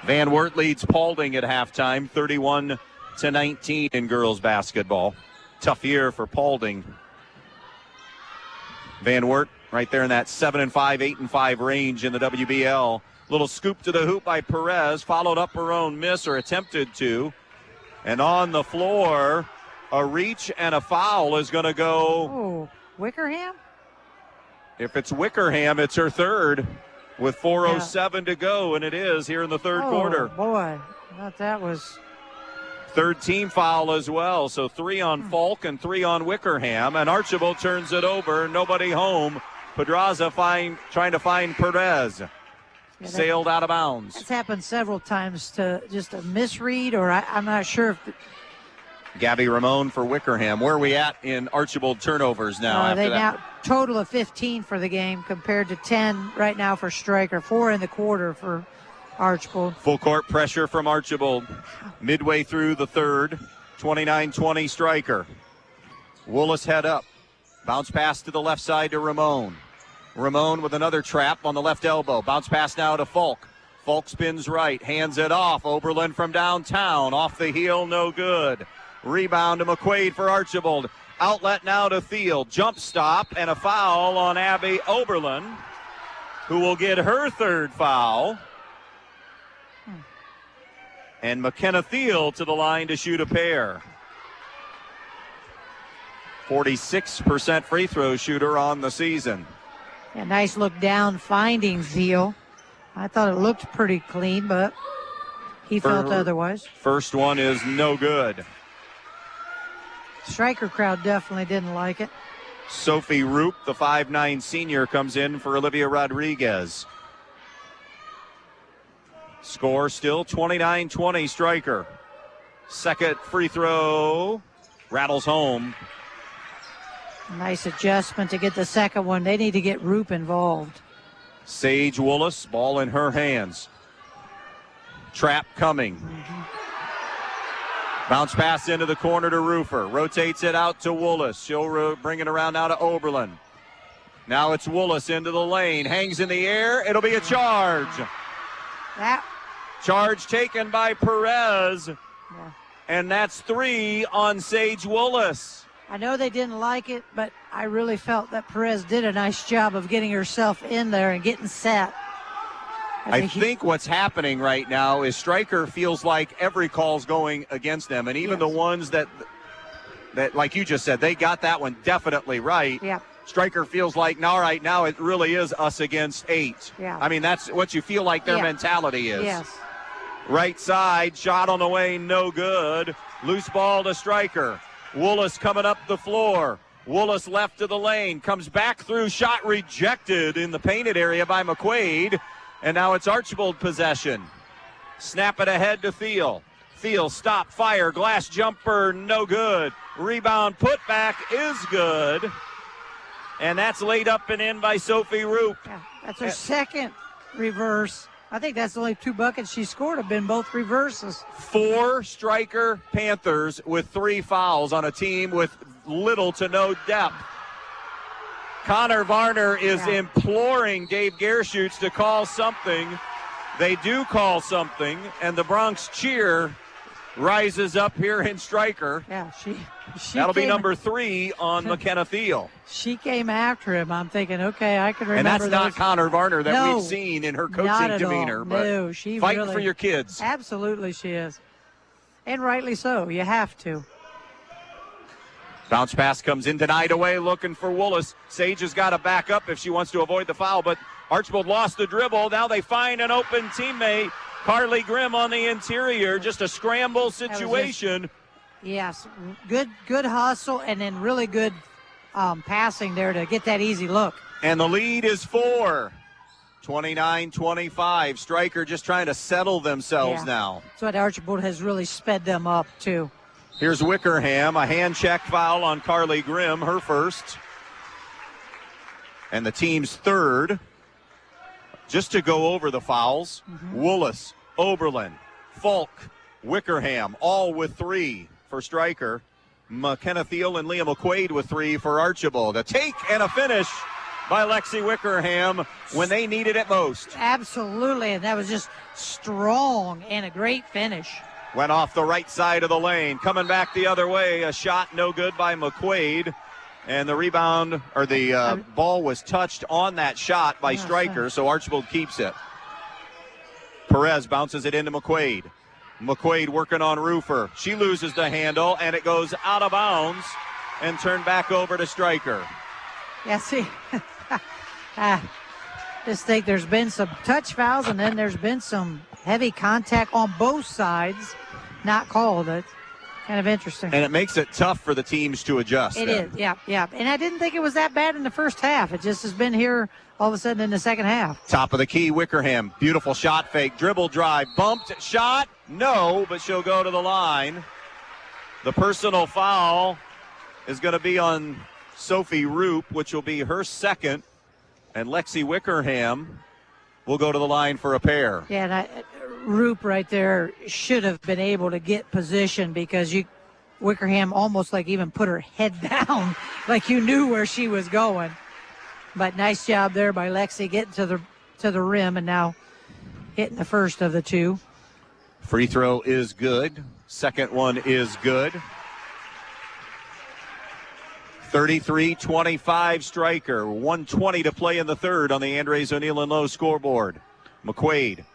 Van Wert leads Paulding at halftime, 31-19 in girls basketball. Tough year for Paulding. Van Wert right there in that 7-5, 8-5 range in the WBL. Little scoop to the hoop by Perez, followed up her own miss, or attempted to. And on the floor, a reach and a foul is going to go. Oh, Wickerham? If it's Wickerham, it's her third with 4:07 to go, and it is here in the third quarter. Oh, boy. I thought that was... Third team foul as well, so 3 on Falk and 3 on Wickerham, and Archbold turns it over. Nobody home. Pedraza trying to find Perez. Sailed out of bounds. It's happened several times to just a misread, or I'm not sure if... Gabby Ramon for Wickerham. Where are we at in Archbold turnovers now? After they that? now total of 15 for the game compared to 10 right now for Stryker. 4 in the quarter for Archbold. Full court pressure from Archbold. Midway through the third, 29-20 Stryker. Willis head up. Bounce pass to the left side to Ramon. Ramon with another trap on the left elbow. Bounce pass now to Falk. Falk spins right, hands it off. Oberlin from downtown. Off the heel, no good. Rebound to McQuaid for Archbold. Outlet now to Thiel. Jump stop and a foul on Abby Oberlin. who will get her third foul. And McKenna Thiel to the line to shoot a pair. 46% free throw shooter on the season. A nice look down finding Thiel. I thought it looked pretty clean, but he felt otherwise. First one is no good. Stryker crowd definitely didn't like it. Sophie Roop, the 5'9 senior, comes in for Olivia Rodriguez. Score still 29-20 Stryker. Second free throw rattles home. Nice adjustment to get the second one. They need to get Roop involved. Sage Willis, ball in her hands. Trap coming. Bounce pass into the corner to Roofer. Rotates it out to Willis. She'll bring it around now to Oberlin. Now it's Willis into the lane. Hangs in the air. It'll be a charge. Charge taken by Perez. And that's 3 on Sage Willis. I know they didn't like it, but I really felt that Perez did a nice job of getting herself in there and getting set. I think what's happening right now is Stryker feels like every call's going against them, and even the ones that, like you just said, they got that one definitely right. Yeah. Stryker feels like, now, right now, it really is us against 8. Yeah. I mean, that's what you feel like their mentality is. Yes. Right side, shot on the way, no good. Loose ball to Stryker. Willis coming up the floor. Willis left to the lane, comes back through, shot rejected in the painted area by McQuaid. And now it's Archbold possession. Snap it ahead to Thiel. Thiel, stop, fire, glass jumper, no good. Rebound, put back is good. And that's laid up and in by Sophie Roop. Yeah, that's her second reverse. I think that's the only 2 buckets she scored have been both reverses. 4 Stryker Panthers with 3 fouls on a team with little to no depth. Connor Varner is imploring Dave Gershutz to call something. They do call something, and the Bronx cheer rises up here in Stryker. Yeah, she That'll be number 3 on McKenna Thiel. She came after him. I'm thinking, okay, I can remember. And that's not Connor Varner that No, we've seen in her coaching not at demeanor. all. But no, she fighting really, for your kids. Absolutely, she is, and rightly so. You have to. Bounce pass comes in, denied away, looking for Willis. Sage has got to back up if she wants to avoid the foul, but Archbold lost the dribble. Now they find an open teammate. Carly Grimm on the interior, just a scramble situation. Yes, good hustle, and then really good passing there to get that easy look. And the lead is 4. 29-25. Stryker just trying to settle themselves now. That's what Archbold has really sped them up, too. Here's Wickerham, a hand check foul on Carly Grimm, her first. And the team's third. Just to go over the fouls, Willis, Oberlin, Falk, Wickerham, all with 3 for Stryker. McKenna Thiel and Leah McQuaid with 3 for Archbold. A take and a finish by Lexi Wickerham when they needed it most. Absolutely, and that was just strong and a great finish. Went off the right side of the lane. Coming back the other way, a shot no good by McQuaid. And the rebound, or the ball was touched on that shot by Stryker, so Archbold keeps it. Perez bounces it into McQuaid. McQuaid working on Roofer. She loses the handle, and it goes out of bounds and turned back over to Stryker. Yeah, see, just think there's been some touch fouls, and then there's been some heavy contact on both sides. Not called. It's kind of interesting. And it makes it tough for the teams to adjust. It is, yeah. And I didn't think it was that bad in the first half. It just has been here all of a sudden in the second half. Top of the key, Wickerham. Beautiful shot fake, dribble drive, bumped shot. No, but she'll go to the line. The personal foul is going to be on Sophie Roop, which will be her second. And Lexi Wickerham will go to the line for a pair. Yeah, and Roop right there should have been able to get position because Wickerham almost like even put her head down like you knew where she was going. But nice job there by Lexi getting to the rim and now hitting the first of the 2. Free throw is good. Second one is good. 33-25 Stryker. 1:20 to play in the third on the Andres O'Neill and Lowe scoreboard. McQuaid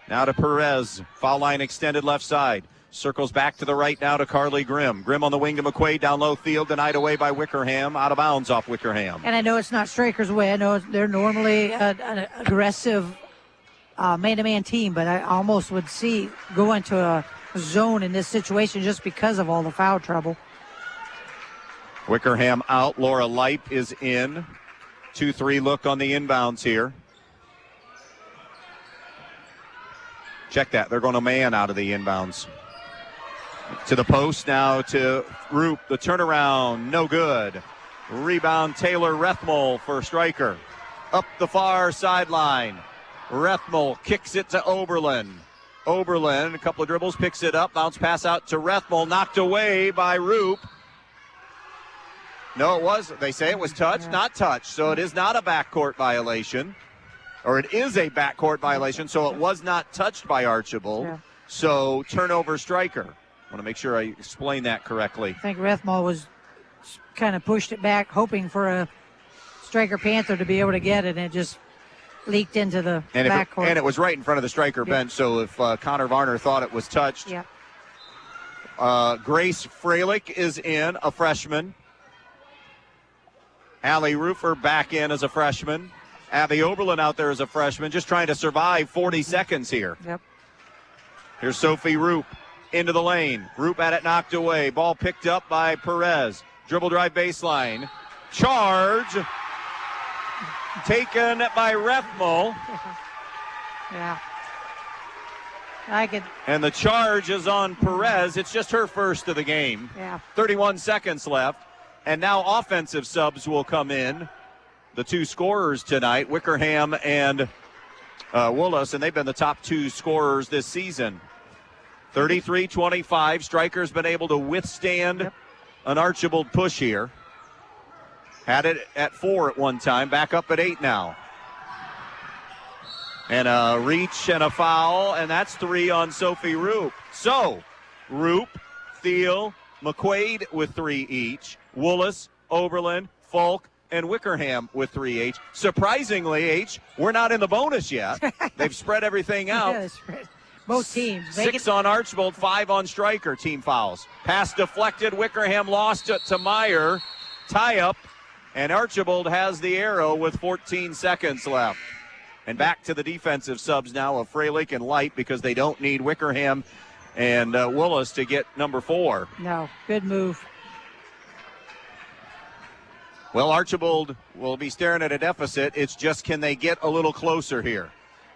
now to Perez. Foul line extended left side. Circles back to the right now to Carly Grimm. Grimm on the wing to McQuaid. Down low field. Denied away by Wickerham. Out of bounds off Wickerham. And I know it's not Stryker's way. I know they're normally an aggressive man-to-man team, but I almost would see go into a zone in this situation just because of all the foul trouble. Wickerham out. Laura Leip is in. 2-3 look on the inbounds here. Check that. They're going to man out of the inbounds. To the post now to Roop. The turnaround, no good. Rebound, Taylor Rethmel for Stryker. Up the far sideline. Rethmel kicks it to Oberlin. Oberlin, a couple of dribbles, picks it up. Bounce pass out to Rethmel. Knocked away by Roop. No, it was. They say it was touched, not touched. So it is not a backcourt violation. Or it is a backcourt violation, so it was not touched by Archbold. Yeah. So turnover Stryker. I want to make sure I explain that correctly. I think Rethmel was kind of pushed it back, hoping for a Stryker Panther to be able to get it, and it just leaked into the backcourt. And it was right in front of the Stryker bench, so if Connor Varner thought it was touched. Yep. Grace Freilich is in, a freshman. Allie Rufer back in as a freshman. Abby Oberlin out there as a freshman, just trying to survive 40 seconds here. Yep. Here's Sophie Roop into the lane. Roop had it knocked away. Ball picked up by Perez. Dribble drive baseline. Charge. Taken by Rethmel. Yeah. And the charge is on Perez. It's just her first of the game. Yeah. 31 seconds left. And now offensive subs will come in. The two scorers tonight, Wickerham and Willis, and they've been the top two scorers this season. 33-25. Stryker's been able to withstand an Archbold push here. Had it at 4 at one time, back up at 8 now. And a reach and a foul, and that's 3 on Sophie Roop. So, Roop, Thiel, McQuaid with 3 each. Willis, Oberlin, Falk, and Wickerham with 3 each. Surprisingly, we're not in the bonus yet. They've spread everything out. Yeah, both teams. 6 on Archbold, 5 on Stryker. Team fouls. Pass deflected. Wickerham lost it to Meyer. Tie up. And Archbold has the arrow with 14 seconds left. And back to the defensive subs now of Freilich and Light because they don't need Wickerham and Willis to get number 4. No, good move. Well, Archbold will be staring at a deficit. It's just, can they get a little closer here?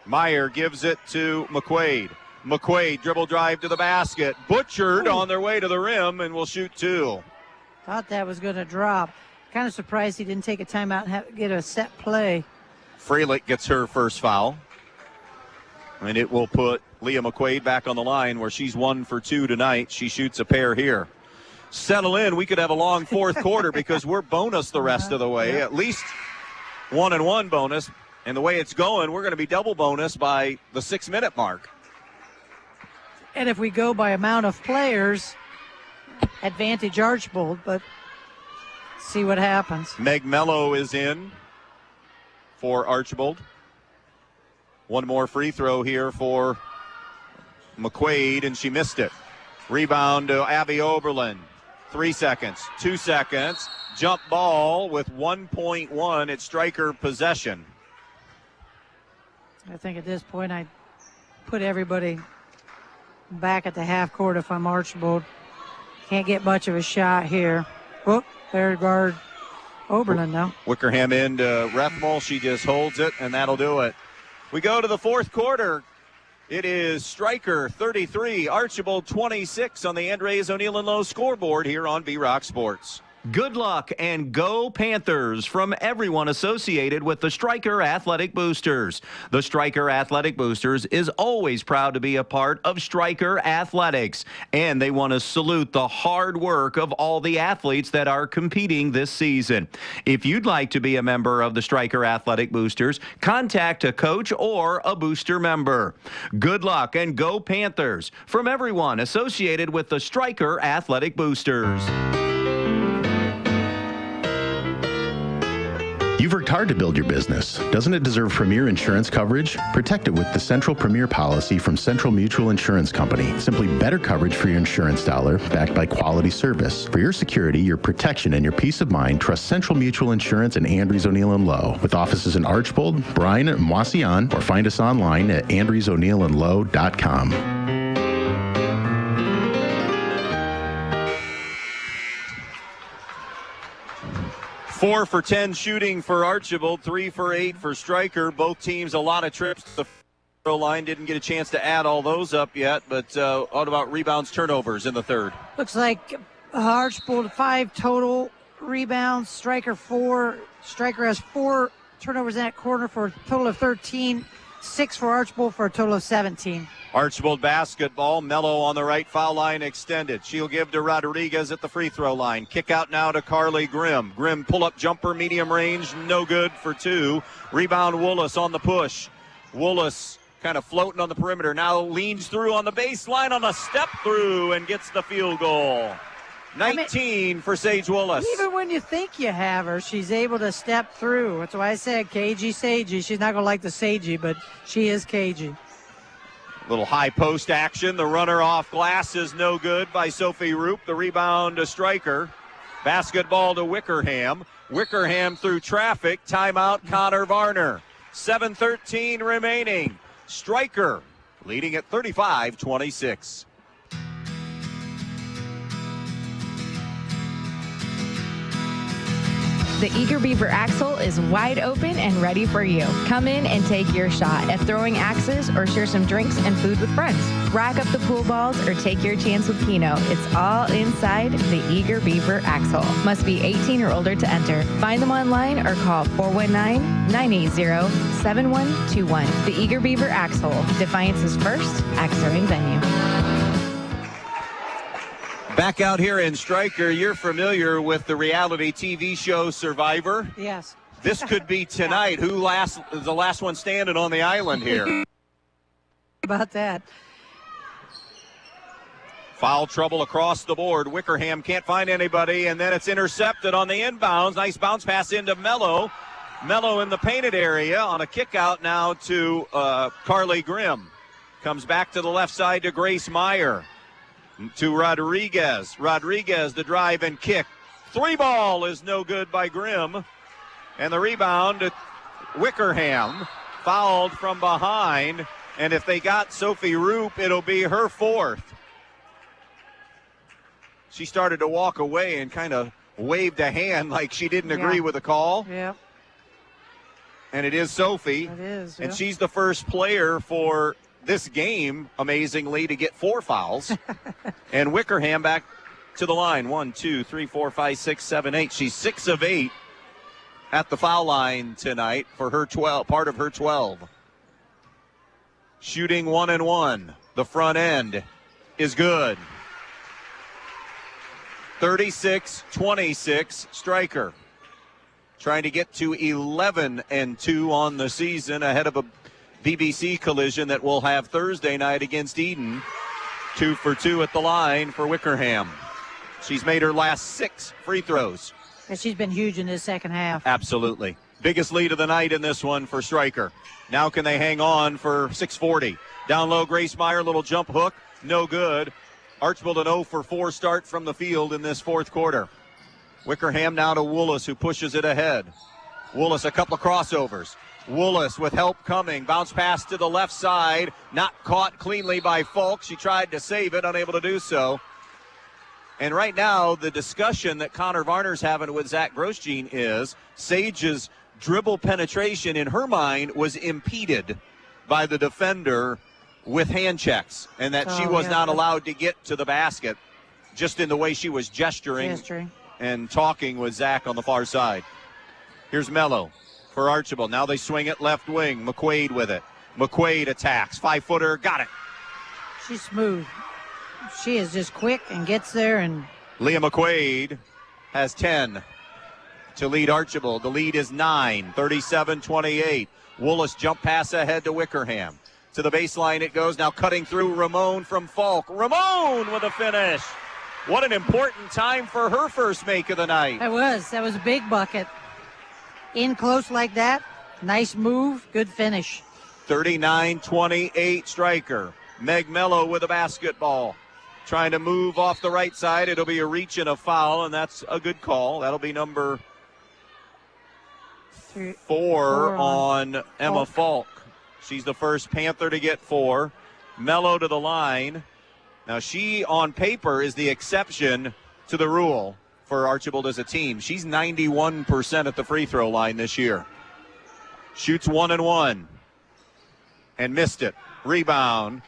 Meyer gives it to McQuaid. McQuaid, dribble drive to the basket. Butchered on their way to the rim and will shoot 2. Thought that was going to drop. Kind of surprised he didn't take a timeout and get a set play. Freilich gets her first foul. And it will put Leah McQuaid back on the line where she's 1 for 2 tonight. She shoots a pair here. Settle in. We could have a long fourth quarter because we're bonus the rest of the way. At least 1-and-1 bonus. And the way it's going, we're going to be double bonus by the 6-minute mark. And if we go by amount of players, advantage Archbold, but see what happens. Meg Mello is in for Archbold. One more free throw here for McQuaid, and she missed it. Rebound to Abby Oberlin. 3 seconds, 2 seconds. Jump ball with 1.1 at Stryker possession. I think at this point I put everybody back at the half court if I'm Archbold. Can't get much of a shot here. Whoop, there guard Oberlin now. Wickerham into Rethmel. She just holds it, and that'll do it. We go to the fourth quarter. It is Stryker 33, Archbold 26 on the Andres O'Neill and Lowe scoreboard here on B-Rock Sports. Good luck and go Panthers from everyone associated with the Stryker Athletic Boosters. The Stryker Athletic Boosters is always proud to be a part of Stryker Athletics, and they want to salute the hard work of all the athletes that are competing this season. If you'd like to be a member of the Stryker Athletic Boosters, contact a coach or a booster member. Good luck and go Panthers from everyone associated with the Stryker Athletic Boosters. You've worked hard to build your business. Doesn't it deserve premier insurance coverage? Protect it with the Central Premier policy from Central Mutual Insurance Company. Simply better coverage for your insurance dollar, backed by quality service. For your security, your protection, and your peace of mind, trust Central Mutual Insurance in Andrews, O'Neill, and Lowe. With offices in Archbold, Bryan, and Moisillon, or find us online at andrewsoneillandlowe.com. 4 for 10 shooting for Archbold, 3 for 8 for Stryker. Both teams a lot of trips to the free throw line. Didn't get a chance to add all those up yet, but what about rebounds, turnovers in the third? Looks like Archbold 5 total rebounds, Stryker 4. Stryker has 4 turnovers in that quarter for a total of 13. 6 for Archbold for a total of 17. Archbold basketball. Mello on the right foul line extended. She'll give to Rodriguez at the free throw line. Kick out now to Carly Grimm. Grimm pull-up jumper, medium range, no good for 2. Rebound Woolis on the push. Woolis kind of floating on the perimeter. Now leans through on the baseline on a step through and gets the field goal. 19 for Sage Woolis. Even when you think you have her, she's able to step through. That's why I said cagey, sagey. She's not going to like the sagey, but she is cagey. Little high post action. The runner off glass is no good by Sophie Roop. The rebound to Stryker. Basketball to Wickerham. Wickerham through traffic. Timeout Connor Varner. 7:13 remaining. Stryker leading at 35-26. The Eager Beaver Axle is wide open and ready for you. Come in and take your shot at throwing axes or share some drinks and food with friends. Rack up the pool balls or take your chance with Keno. It's all inside the Eager Beaver Axle. Must be 18 or older to enter. Find them online or call 419-980-7121. The Eager Beaver Axle, Defiance's first axe throwing venue. Back out here in Stryker, you're familiar with the reality TV show Survivor? Yes. This could be tonight. Who is the last one standing on the island here? About that. Foul trouble across the board. Wickerham can't find anybody, and then it's intercepted on the inbounds. Nice bounce pass into Mello. Mello in the painted area on a kick out now to Carly Grimm. Comes back to the left side to Grace Meyer. To Rodriguez. Rodriguez, the drive and kick. 3 ball is no good by Grimm. And the rebound to Wickerham. Fouled from behind. And if they got Sophie Roop, it'll be her 4th. She started to walk away and kind of waved a hand like she didn't agree with the call. Yeah. And it is Sophie. It is. Yeah. And she's the first player for this game, amazingly, to get 4 fouls. And Wickerham back to the line. 1, 2, 3, 4, 5, 6, 7, 8. She's 6 of 8 at the foul line tonight for her 12, part of her 12. Shooting 1 and 1. The front end is good. 36-26, Stryker. Trying to get to 11 and 2 on the season ahead of a BBC collision that we'll have Thursday night against Eden. 2 for 2 at the line for Wickerham. She's made her last 6 free throws. And she's been huge in this second half. Absolutely. Biggest lead of the night in this one for Stryker. Now can they hang on for 6:40? Down low, Grace Meyer, little jump hook. No good. Archbold an 0 for 4 start from the field in this fourth quarter. Wickerham now to Woolis, who pushes it ahead. Woolis, a couple of crossovers. Woolis with help coming. Bounce pass to the left side. Not caught cleanly by Falk. She tried to save it, unable to do so. And right now, the discussion that Connor Varner's having with Zach Grosjean is Sage's dribble penetration, in her mind, was impeded by the defender with hand checks, and that she was not allowed to get to the basket just in the way she was gesturing and talking with Zach on the far side. Here's Mello for Archbold. Now they swing it left wing. McQuaid with it. McQuaid attacks. 5-footer. Got it. She's smooth. She is just quick and gets there. And Leah McQuaid has 10 to lead Archbold. The lead is 9, 37-28. Woolis jump pass ahead to Wickerham. To the baseline it goes. Now cutting through Ramon from Falk. Ramon with a finish. What an important time for her first make of the night. That was a big bucket. in close like that, nice move, good finish. 39-28 Stryker. Meg Mello with a basketball. Trying to move off the right side. It'll be a reach and a foul, and that's a good call. That'll be number 4 on Emma Falk. She's the first Panther to get 4. Mello to the line. Now she, on paper, is the exception to the rule for Archbold as a team. She's 91% at the free throw line this year. Shoots 1 and 1. And missed it. Rebound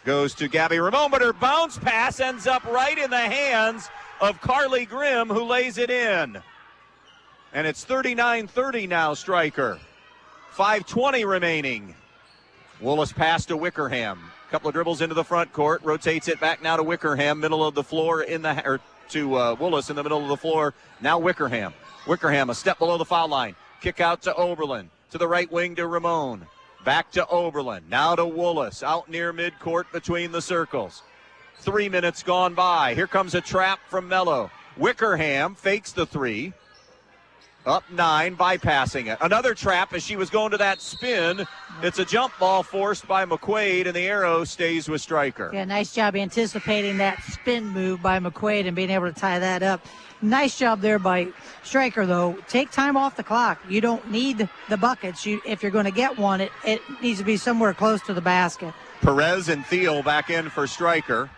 goes to Gabby Ramon, but her bounce pass ends up right in the hands of Carly Grimm, who lays it in. And it's 39-30 now, Stryker. 5:20 remaining. Willis pass to Wickerham. Couple of dribbles into the front court, rotates it back now to Wickerham, middle of the floor to Willis in the middle of the floor. Now Wickerham. Wickerham a step below the foul line. Kick out to Oberlin. To the right wing to Ramon. Back to Oberlin. Now to Willis. Out near midcourt between the circles. 3 minutes gone by. Here comes a trap from Mello. Wickerham fakes the 3. Up 9, bypassing it. Another trap as she was going to that spin. It's a jump ball forced by McQuaid, and the arrow stays with Stryker. Yeah, nice job anticipating that spin move by McQuaid and being able to tie that up. Nice job there by Stryker, though. Take time off the clock. You don't need the buckets. If you're going to get one, it needs to be somewhere close to the basket. Perez and Thiel back in for Stryker.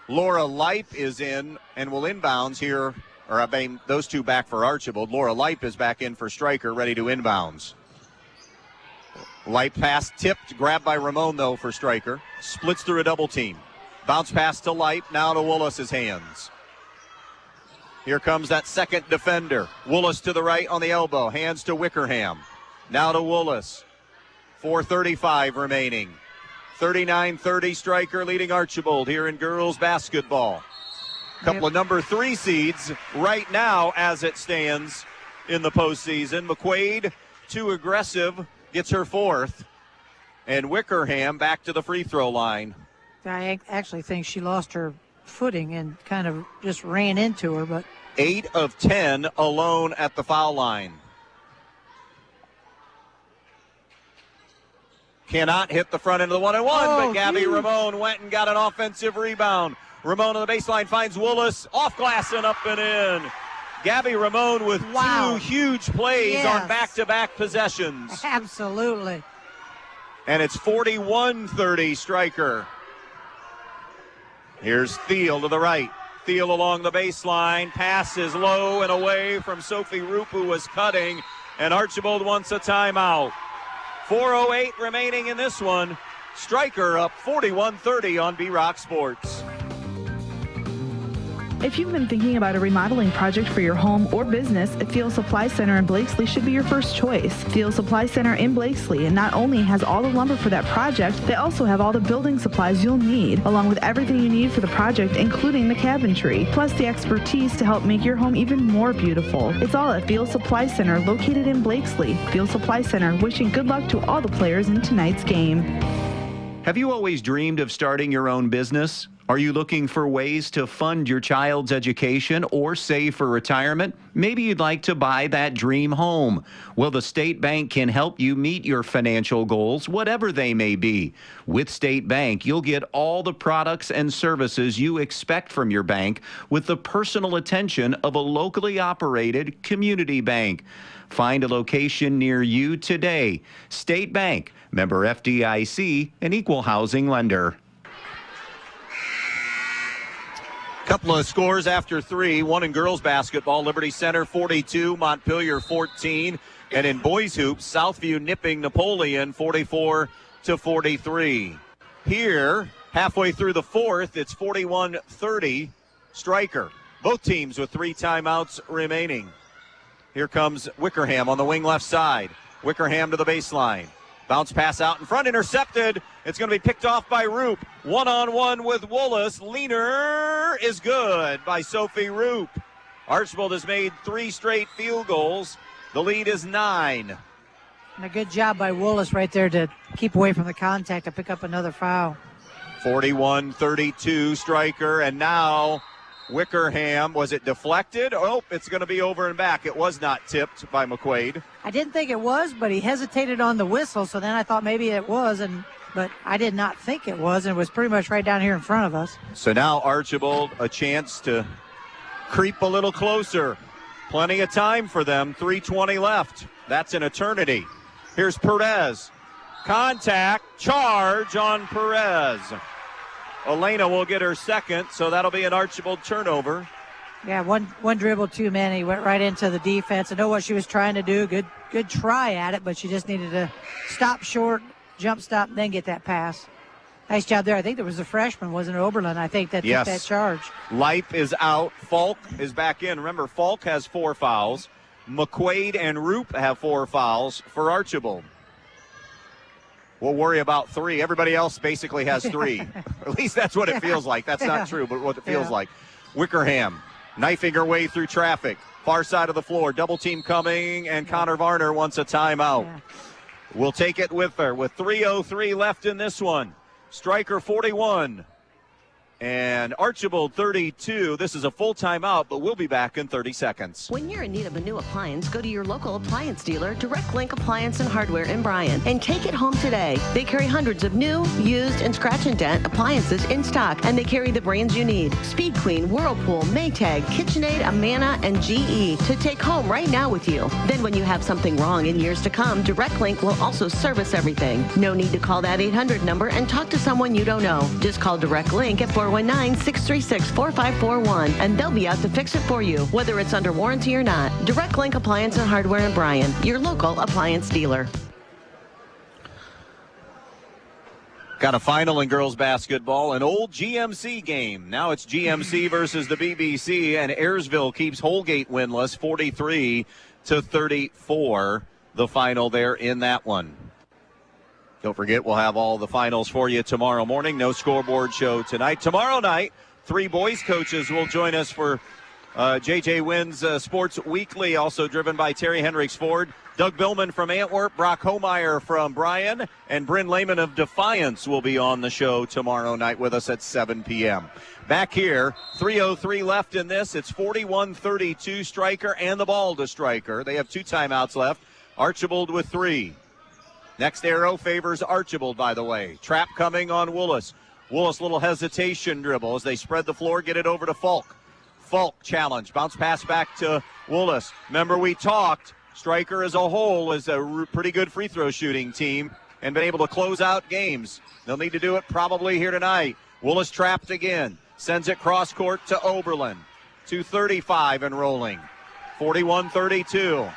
Laura Leip is in and will inbounds here. Or I mean, those two back for Archbold. Laura Leip is back in for Stryker, ready to inbounds. Leip pass tipped, grabbed by Ramon, though, for Stryker. Splits through a double team. Bounce pass to Leip, now to Willis's hands. Here comes that second defender. Willis to the right on the elbow. Hands to Wickerham. Now to Willis. 4:35 remaining. 39-30 Stryker leading Archbold here in girls basketball. Couple of number 3 seeds right now as it stands in the postseason. McQuaid, too aggressive, gets her 4th. And Wickerham back to the free throw line. I actually think she lost her footing and kind of just ran into her, but 8 of 10 alone at the foul line. Cannot hit the front end of the 1-and-1, but Gabby Ramon went and got an offensive rebound. Ramon on the baseline finds Willis, off glass and up and in. Gabby Ramon with 2 huge plays on back-to-back possessions. Absolutely. And it's 41-30 Stryker. Here's Thiel to the right. Thiel along the baseline. Pass is low and away from Sophie Roop, who was cutting. And Archbold wants a timeout. 4:08 remaining in this one. Stryker up 41-30 on B-Rock Sports. If you've been thinking about a remodeling project for your home or business, Field Supply Center in Blakesley should be your first choice. Field Supply Center in Blakesley and not only has all the lumber for that project, they also have all the building supplies you'll need, along with everything you need for the project, including the cabinetry, plus the expertise to help make your home even more beautiful. It's all at Field Supply Center, located in Blakesley. Field Supply Center, wishing good luck to all the players in tonight's game. Have you always dreamed of starting your own business? Are you looking for ways to fund your child's education or save for retirement? Maybe you'd like to buy that dream home. Well, the State Bank can help you meet your financial goals, whatever they may be. With State Bank, you'll get all the products and services you expect from your bank with the personal attention of a locally operated community bank. Find a location near you today. State Bank, member FDIC, an equal housing lender. Couple of scores after 3. One in girls basketball, Liberty Center 42, Montpelier 14. And in boys hoops, Southview nipping Napoleon 44-43. Here, halfway through the 4th, it's 41-30 Stryker. Both teams with 3 timeouts remaining. Here comes Wickerham on the wing left side. Wickerham to the baseline. Bounce pass out in front, intercepted. It's going to be picked off by Roop. One-on-one with Willis. Leaner is good by Sophie Roop. Archbold has made 3 straight field goals. The lead is 9. And a good job by Willis right there to keep away from the contact to pick up another foul. 41-32 Stryker, and now Wickerham, was it deflected? Oh, it's going to be over and back. It was not tipped by McQuaid. I didn't think it was, but he hesitated on the whistle, so then I thought maybe it was, but I did not think it was, and it was pretty much right down here in front of us. So now Archbold a chance to creep a little closer. Plenty of time for them. 3:20 left. That's an eternity. Here's Perez. Contact, charge on Perez. Elena will get her second, so that'll be an Archbold turnover. Yeah, one dribble too many. Went right into the defense. I know what she was trying to do. Good try at it, but she just needed to stop short, jump stop, and then get that pass. Nice job there. I think there was a freshman, wasn't it, Oberlin? I think that took that charge. Leip is out. Falk is back in. Remember, Falk has 4 fouls. McQuaid and Roop have 4 fouls for Archbold. We'll worry about 3. Everybody else basically has 3. At least that's what it feels like. That's not true, but what it feels like. Wickerham knifing her way through traffic. Far side of the floor. Double team coming, and Connor Varner wants a timeout. We'll take it with her with 3:03 left in this one. Stryker 41. And Archbold 32. This is a full timeout, but we'll be back in 30 seconds. When you're in need of a new appliance, go to your local appliance dealer, Direct Link Appliance and Hardware in Bryan, and take it home today. They carry hundreds of new, used, and scratch and dent appliances in stock, and they carry the brands you need. Speed Queen, Whirlpool, Maytag, KitchenAid, Amana, and GE to take home right now with you. Then when you have something wrong in years to come, Direct Link will also service everything. No need to call that 800 number and talk to someone you don't know. Just call Direct Link at 419-636-4541, and they'll be out to fix it for you, whether it's under warranty or not. Direct Link Appliance and Hardware in Bryan, your local appliance dealer. Got a final in girls basketball, an old GMC game. Now it's GMC versus the BBC, and Ayersville keeps Holgate winless, 43-34, the final there in that one. Don't forget, we'll have all the finals for you tomorrow morning. No scoreboard show tonight. Tomorrow night, 3 boys coaches will join us for JJ Wynn's Sports Weekly, also driven by Terry Hendricks Ford. Doug Billman from Antwerp, Brock Homeyer from Bryan, and Bryn Lehman of Defiance will be on the show tomorrow night with us at 7 p.m. Back here, 3:03 left in this. It's 41-32, Stryker and the ball to Stryker. They have 2 timeouts left. Archbold with 3. Next arrow favors Archbold, by the way. Trap coming on Willis. Willis, little hesitation dribble as they spread the floor, get it over to Falk. Falk challenge, bounce pass back to Willis. Remember, we talked, Stryker as a whole is a pretty good free throw shooting team and been able to close out games. They'll need to do it probably here tonight. Willis trapped again, sends it cross court to Oberlin. 2:35 and rolling. 41-32.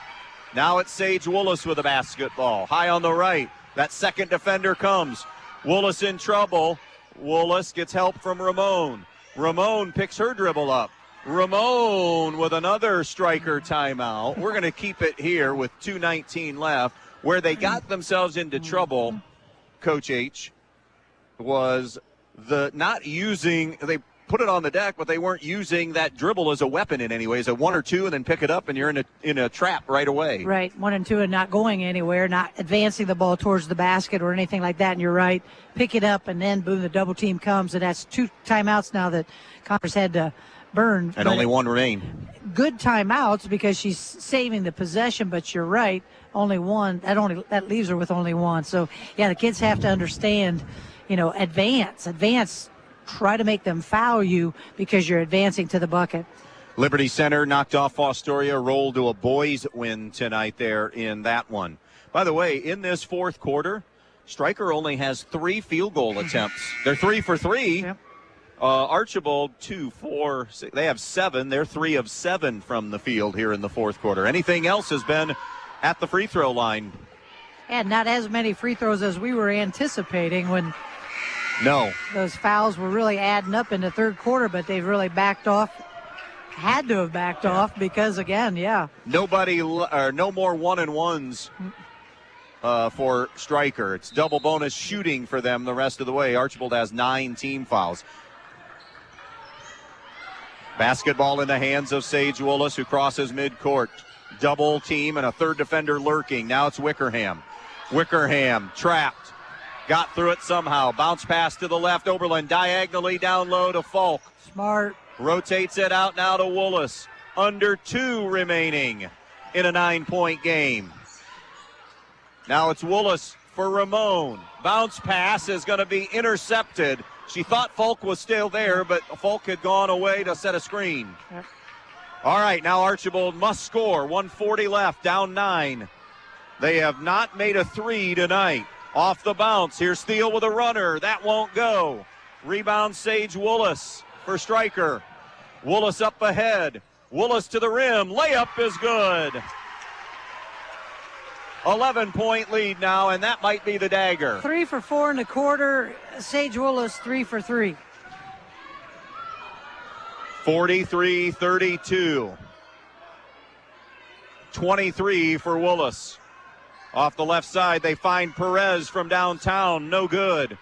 Now it's Sage Willis with the basketball. High on the right. That second defender comes. Willis in trouble. Willis gets help from Ramon. Ramon picks her dribble up. Ramon with another Stryker timeout. We're going to keep it here with 2:19 left. Where they got themselves into trouble, Coach H, was the not using, they put it on the deck, but they weren't using that dribble as a weapon in any ways. A 1 or 2 and then pick it up and you're in a trap right away. Right, 1 and 2 and not going anywhere, not advancing the ball towards the basket or anything like that. And you're right, pick it up and then boom, the double team comes, and that's 2 timeouts now that Congress had to burn. And only 1 remain. Good timeouts because she's saving the possession, but you're right, only 1. That leaves her with only 1. So yeah, the kids have to understand, advance. Try to make them foul you because you're advancing to the bucket. Liberty Center knocked off Fostoria, rolled to a boys win tonight there in that one. By the way, in this fourth quarter, Stryker only has 3 field goal attempts. They're 3 for 3. Yep. Archbold 2, 4, 6. They have 7. They're 3 of 7 from the field here in the fourth quarter. Anything else has been at the free throw line. And not as many free throws as we were anticipating when those fouls were really adding up in the third quarter, but they've really backed off. Had to have backed off because, again, nobody or no more 1-and-1s for Stryker. It's double bonus shooting for them the rest of the way. Archbold has 9 team fouls. Basketball in the hands of Sage Willis, who crosses midcourt. Double team and a third defender lurking. Now it's Wickerham. Wickerham trapped. Got through it somehow. Bounce pass to the left. Oberlin diagonally down low to Falk. Smart. Rotates it out now to Woolis. Under 2 remaining in a 9-point game. Now it's Woolis for Ramon. Bounce pass is going to be intercepted. She thought Falk was still there, but Falk had gone away to set a screen. Yep. All right, now Archbold must score. 1:40 left, down 9. They have not made a 3 tonight. Off the bounce, here's Steele with a runner. That won't go. Rebound Sage Woolis for Stryker. Woolis up ahead. Woolis to the rim. Layup is good. 11-point lead now, and that might be the dagger. 3 for 4 in the quarter. Sage Woolis 3 for 3. 43-32. 23 for Woolis. Off the left side, they find Perez from downtown. No good.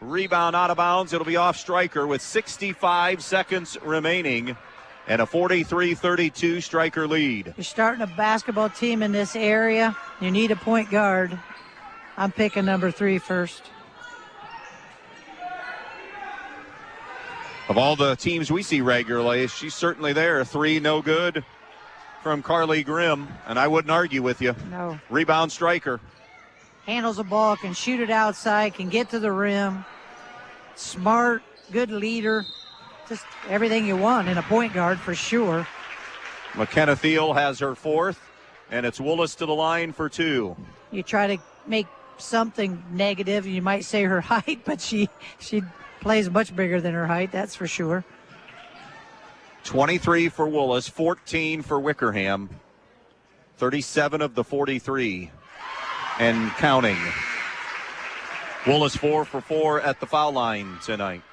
Rebound out of bounds. It'll be off Stryker with 65 seconds remaining and a 43-32 Stryker lead. You're starting a basketball team in this area. You need a point guard. I'm picking number 3 first. Of all the teams we see regularly, she's certainly there. 3 no good from Carly Grimm, and I wouldn't argue with you. No. Rebound Stryker. Handles the ball, can shoot it outside, can get to the rim. Smart, good leader. Just everything you want in a point guard for sure. McKenna Thiel has her 4th, and it's Woolis to the line for 2. You try to make something negative, you might say her height, but she plays much bigger than her height, that's for sure. 23 for Woolis, 14 for Wickerham. 37 of the 43 and counting. Woolis 4 for 4 at the foul line tonight.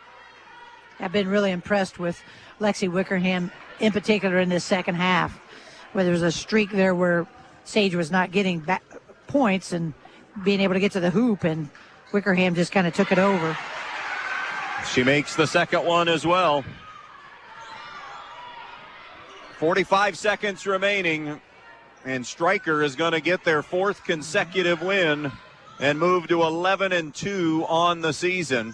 I've been really impressed with Lexi Wickerham, in particular in this second half, where there was a streak there where Sage was not getting back points and being able to get to the hoop, and Wickerham just kind of took it over. She makes the second one as well. 45 seconds remaining, and Stryker is going to get their 4th consecutive win and move to 11-2 on the season.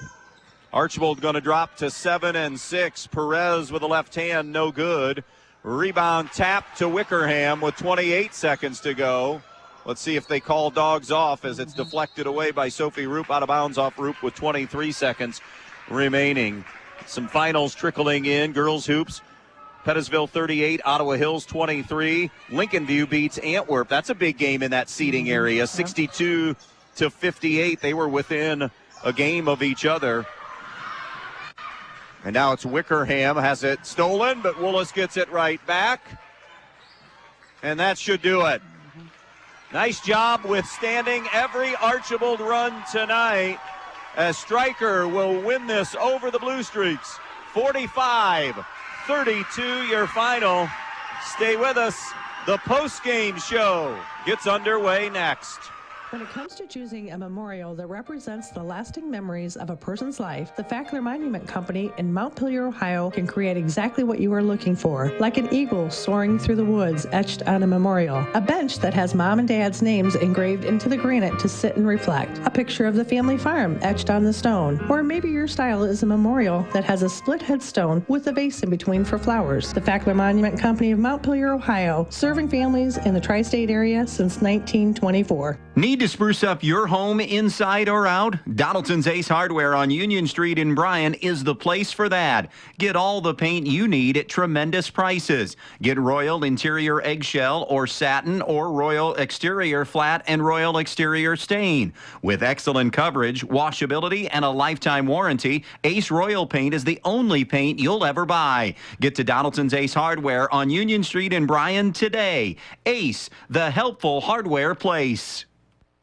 Archbold going to drop to 7-6. Perez with a left hand, no good. Rebound tap to Wickerham with 28 seconds to go. Let's see if they call dogs off as it's deflected away by Sophie Roop, out of bounds off Roop with 23 seconds remaining. Some finals trickling in. Girls hoops. Pettisville 38, Ottawa Hills 23. Lincoln View beats Antwerp. That's a big game in that seating area. 62-58. They were within a game of each other. And now it's Wickerham has it stolen, but Woolis gets it right back. And that should do it. Nice job withstanding every Archbold run tonight, as Stryker will win this over the Blue Streaks. 45-32 your final. Stay with us. The post-game show gets underway next. When it comes to choosing a memorial that represents the lasting memories of a person's life, the Fackler Monument Company in Montpelier, Ohio can create exactly what you are looking for. Like an eagle soaring through the woods etched on a memorial. A bench that has mom and dad's names engraved into the granite to sit and reflect. A picture of the family farm etched on the stone. Or maybe your style is a memorial that has a split headstone with a vase in between for flowers. The Fackler Monument Company of Montpelier, Ohio, serving families in the tri-state area since 1924. Need to spruce up your home inside or out? Donaldson's Ace Hardware on Union Street in Bryan is the place for that. Get all the paint you need at tremendous prices. Get Royal Interior Eggshell or Satin or Royal Exterior Flat and Royal Exterior Stain. With excellent coverage, washability, and a lifetime warranty, Ace Royal Paint is the only paint you'll ever buy. Get to Donaldson's Ace Hardware on Union Street in Bryan today. Ace, the helpful hardware place.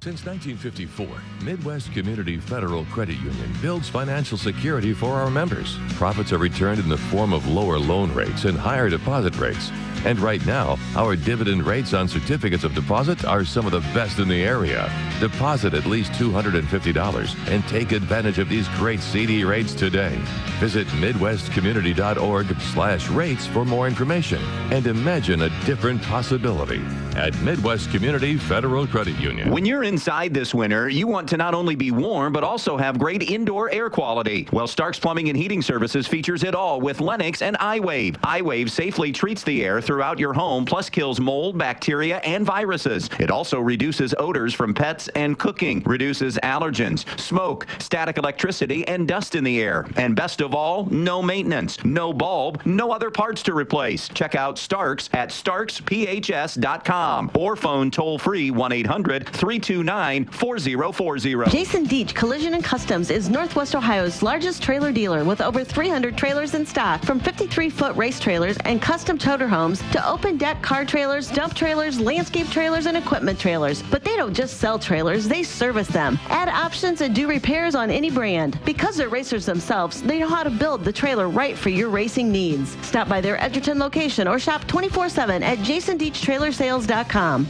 Since 1954, Midwest Community Federal Credit Union builds financial security for our members. Profits are returned in the form of lower loan rates and higher deposit rates. And right now, our dividend rates on certificates of deposit are some of the best in the area. Deposit at least $250 and take advantage of these great CD rates today. Visit MidwestCommunity.org/rates for more information and imagine a different possibility at Midwest Community Federal Credit Union. When you're inside this winter, you want to not only be warm, but also have great indoor air quality. Well, Stark's Plumbing and Heating Services features it all with Lennox and iWave. iWave safely treats the air throughout your home, plus kills mold, bacteria, and viruses. It also reduces odors from pets and cooking, reduces allergens, smoke, static electricity, and dust in the air. And best of all, no maintenance, no bulb, no other parts to replace. Check out Stark's at starksphs.com or phone toll-free 1-800-329-4040. Jason Deach Collision and Customs is Northwest Ohio's largest trailer dealer with over 300 trailers in stock, from 53-foot race trailers and custom toter homes to open deck car trailers, dump trailers, landscape trailers, and equipment trailers. But they don't just sell trailers, they service them, add options, and do repairs on any brand. Because they're racers themselves, they know how to build the trailer right for your racing needs. Stop by their Edgerton location or shop 24/7 at jasondeachtrailersales.com.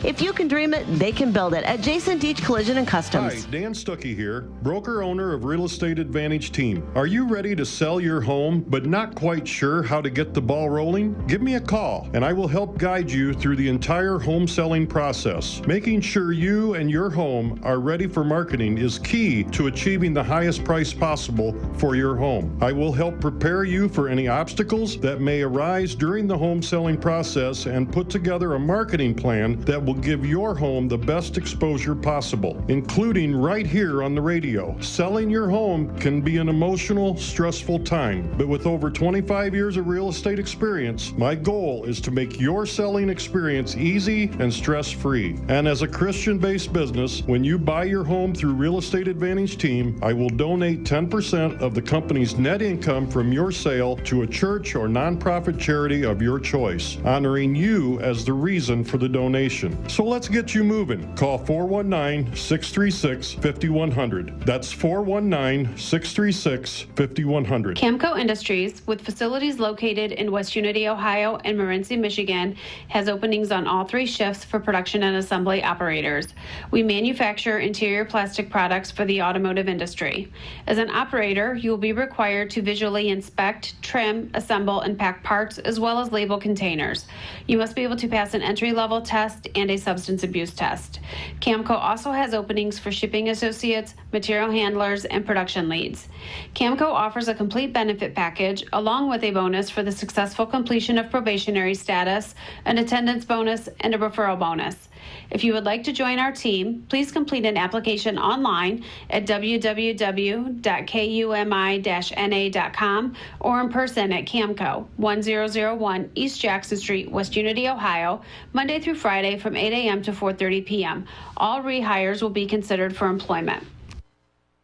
If you can dream it, they can build it at Jason Deach Collision and Customs. Hi, Dan Stuckey here, broker owner of Real Estate Advantage Team. Are you ready to sell your home but not quite sure how to get the ball rolling? Give me a call and I will help guide you through the entire home selling process. Making sure you and your home are ready for marketing is key to achieving the highest price possible for your home. I will help prepare you for any obstacles that may arise during the home selling process and put together a marketing plan that will give your home the best exposure possible, including right here on the radio. Selling your home can be an emotional, stressful time, but with over 25 years of real estate experience, my goal is to make your selling experience easy and stress-free. And as a Christian-based business, when you buy your home through Real Estate Advantage Team, I will donate 10% of the company's net income from your sale to a church or nonprofit charity of your choice, honoring you as the reason for the donation. So let's get you moving. Call 419-636-5100. That's 419-636-5100. Camco Industries, with facilities located in West Unity, Ohio and Morenci, Michigan, has openings on all 3 shifts for production and assembly operators. We manufacture interior plastic products for the automotive industry. As an operator, you will be required to visually inspect, trim, assemble, and pack parts, as well as label containers. You must be able to pass an entry-level test and a substance abuse test. Camco also has openings for shipping associates, material handlers, and production leads. Camco offers a complete benefit package along with a bonus for the successful completion of probationary status, an attendance bonus, and a referral bonus. If you would like to join our team, please complete an application online at www.kumi-na.com or in person at Camco, 1001 East Jackson Street, West Unity, Ohio, Monday through Friday from 8 a.m. to 4:30 p.m. All rehires will be considered for employment.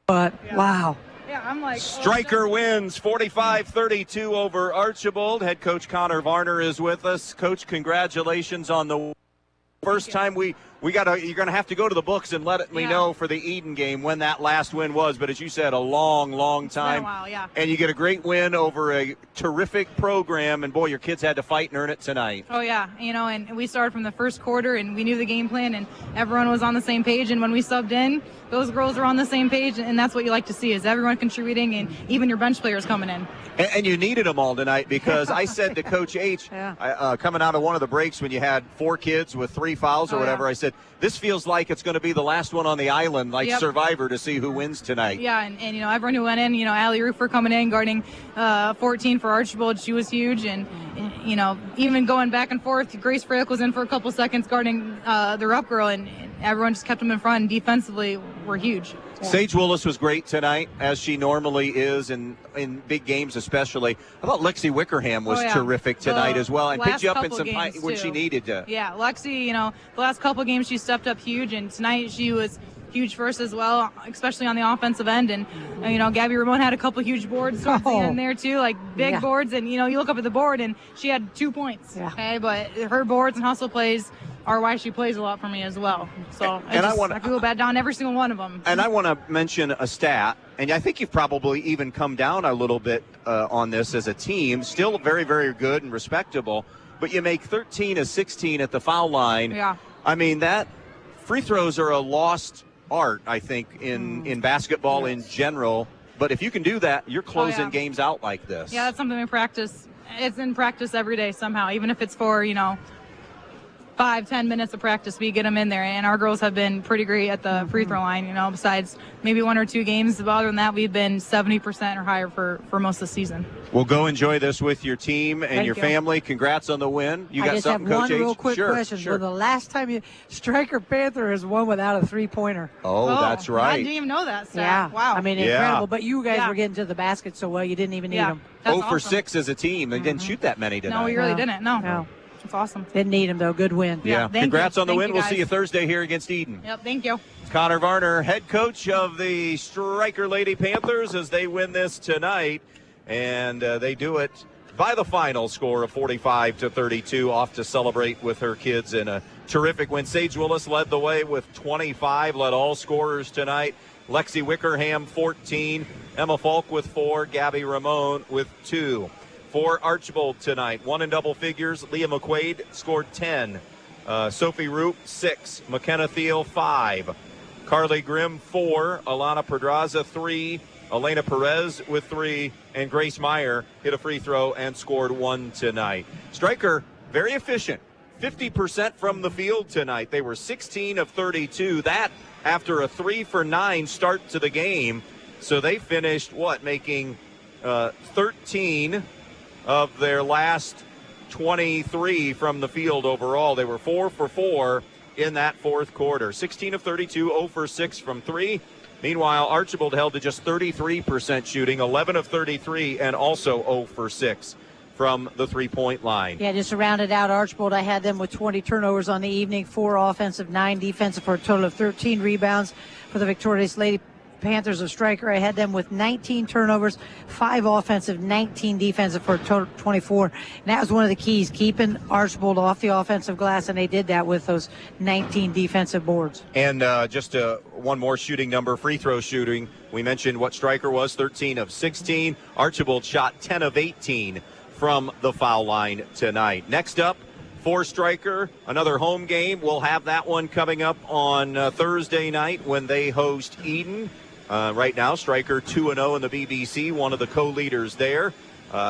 But wow. Stryker wins 45-32 over Archbold. Head coach Connor Varner is with us. Coach, congratulations on the first time you're going to have to go to the books and let me know for the Eden game when that last win was. But as you said, a long time. It's been a while, yeah. And you get a great win over a terrific program. And, boy, your kids had to fight and earn it tonight. Oh, yeah. And we started from the first quarter, and we knew the game plan, and everyone was on the same page. And when we subbed in, those girls are on the same page, and that's what you like to see is everyone contributing and even your bench players coming in. And you needed them all tonight because I said to Coach H, coming out of one of the breaks when you had 4 kids with 3 fouls or whatever, I said, this feels like it's going to be the last one on the island, like Survivor, to see who wins tonight. Yeah, and everyone who went in, Allie Rufer coming in, guarding 14 for Archbold, she was huge. And even going back and forth, Grace Fralick was in for a couple seconds guarding the Rupp girl, and everyone just kept them in front, and defensively were huge. Sage Willis was great tonight, as she normally is in big games especially. I thought Lexi Wickerham was terrific tonight as well, and picked you up in some when she needed to. Yeah, Lexi, the last couple games she stepped up huge, and tonight she was huge for us as well, especially on the offensive end. And Gabby Ramon had a couple huge boards towards the end there too, like big boards. And you look up at the board and she had 2 points. Yeah. Okay, but her boards and hustle plays are why she plays a lot for me as well. So I feel bad down every single one of them. And I want to mention a stat, and I think you've probably even come down a little bit on this as a team. Still very, very good and respectable. but you make 13 of 16 at the foul line. Yeah. I mean, that free throws are a lost art, I think, in basketball in general. But if you can do that, you're closing games out like this. Yeah, that's something we practice. It's in practice every day somehow, even if it's for, 5-10 minutes of practice, we get them in there. And our girls have been pretty great at the free throw line, besides maybe 1 or 2 games. But other than that, we've been 70% or higher for most of the season. Well, go enjoy this with your team and your family. Congrats on the win. You got something, Coach H? I just have one real quick question. Sure. Well, the last time Stryker Panther has won without a three-pointer. Oh, that's right. I didn't even know that stat. Yeah. Wow. I mean, incredible. But you guys were getting to the basket so well, you didn't even need them. 0 for 6 as a team. They didn't shoot that many tonight. No, we really didn't. No. It's awesome. Didn't need them, though. Good win. Yeah. Congrats on the win. We'll see you Thursday here against Eden. Yep, thank you. Connor Varner, head coach of the Stryker Lady Panthers, as they win this tonight. And they do it by the final score of 45-32, off to celebrate with her kids in a terrific win. Sage Willis led the way with 25, led all scorers tonight. Lexi Wickerham, 14. Emma Falk with 4. Gabby Ramon with 2. For Archbold tonight, 1 in double figures. Leah McQuaid scored 10. Sophie Roop, 6. McKenna Thiel, 5. Carly Grimm, 4. Alana Pedraza, 3. Elena Perez with 3. And Grace Meyer hit a free throw and scored 1 tonight. Stryker, very efficient. 50% from the field tonight. They were 16 of 32. That after a 3 for 9 start to the game. So they finished, making 13 of their last 23 from the field overall. They were 4 for 4 in that fourth quarter. 16 of 32, 0 for 6 from 3. Meanwhile, Archbold held to just 33% shooting, 11 of 33, and also 0 for 6 from the three-point line. Yeah, just to round it out, Archbold, I had them with 20 turnovers on the evening, 4 offensive, 9 defensive, for a total of 13 rebounds. For the victorious Lady Panthers of Stryker, I had them with 19 turnovers, 5 offensive, 19 defensive, for a total of 24. And that was one of the keys, keeping Archbold off the offensive glass, and they did that with those 19 defensive boards. And just one more shooting number, free throw shooting. We mentioned what Stryker was, 13 of 16. Archbold shot 10 of 18 from the foul line tonight. Next up, for Stryker, another home game. We'll have that one coming up on Thursday night when they host Eden. Right now, Stryker 2-0 in the BBC, one of the co-leaders there.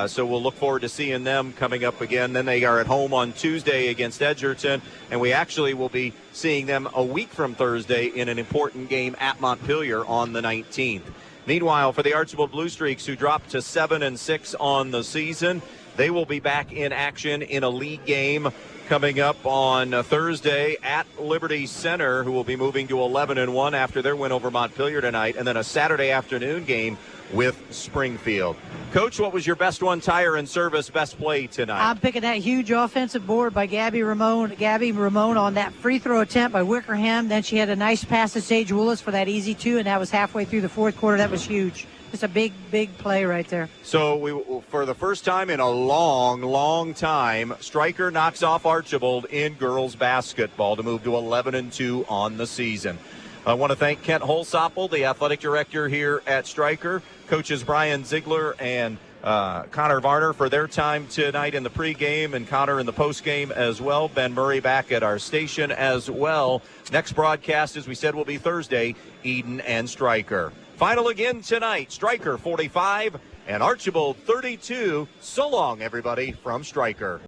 So we'll look forward to seeing them coming up again. Then they are at home on Tuesday against Edgerton, and we actually will be seeing them a week from Thursday in an important game at Montpelier on the 19th. Meanwhile, for the Archbold Blue Streaks, who dropped to 7-6 on the season, they will be back in action in a league game coming up on Thursday at Liberty Center, who will be moving to 11-1 after their win over Montpelier tonight, and then a Saturday afternoon game with Springfield. Coach, what was your best one tire and service best play tonight? I'm picking that huge offensive board by Gabby Ramon on that free throw attempt by Wickerham. Then she had a nice pass to Sage Willis for that easy 2, and that was halfway through the fourth quarter. That was huge. It's a big play right there. So for the first time in a long time, Stryker knocks off Archbold in girls basketball to move to 11-2 on the season. I want to thank Kent Holsoppel, the athletic director here at Stryker, coaches Brian Ziegler and Connor Varner for their time tonight in the pregame, and Connor in the postgame as well. Ben Murray back at our station as well. Next broadcast, as we said, will be Thursday, Eden and Stryker. Final again tonight, Stryker 45 and Archbold 32. So long, everybody, from Stryker.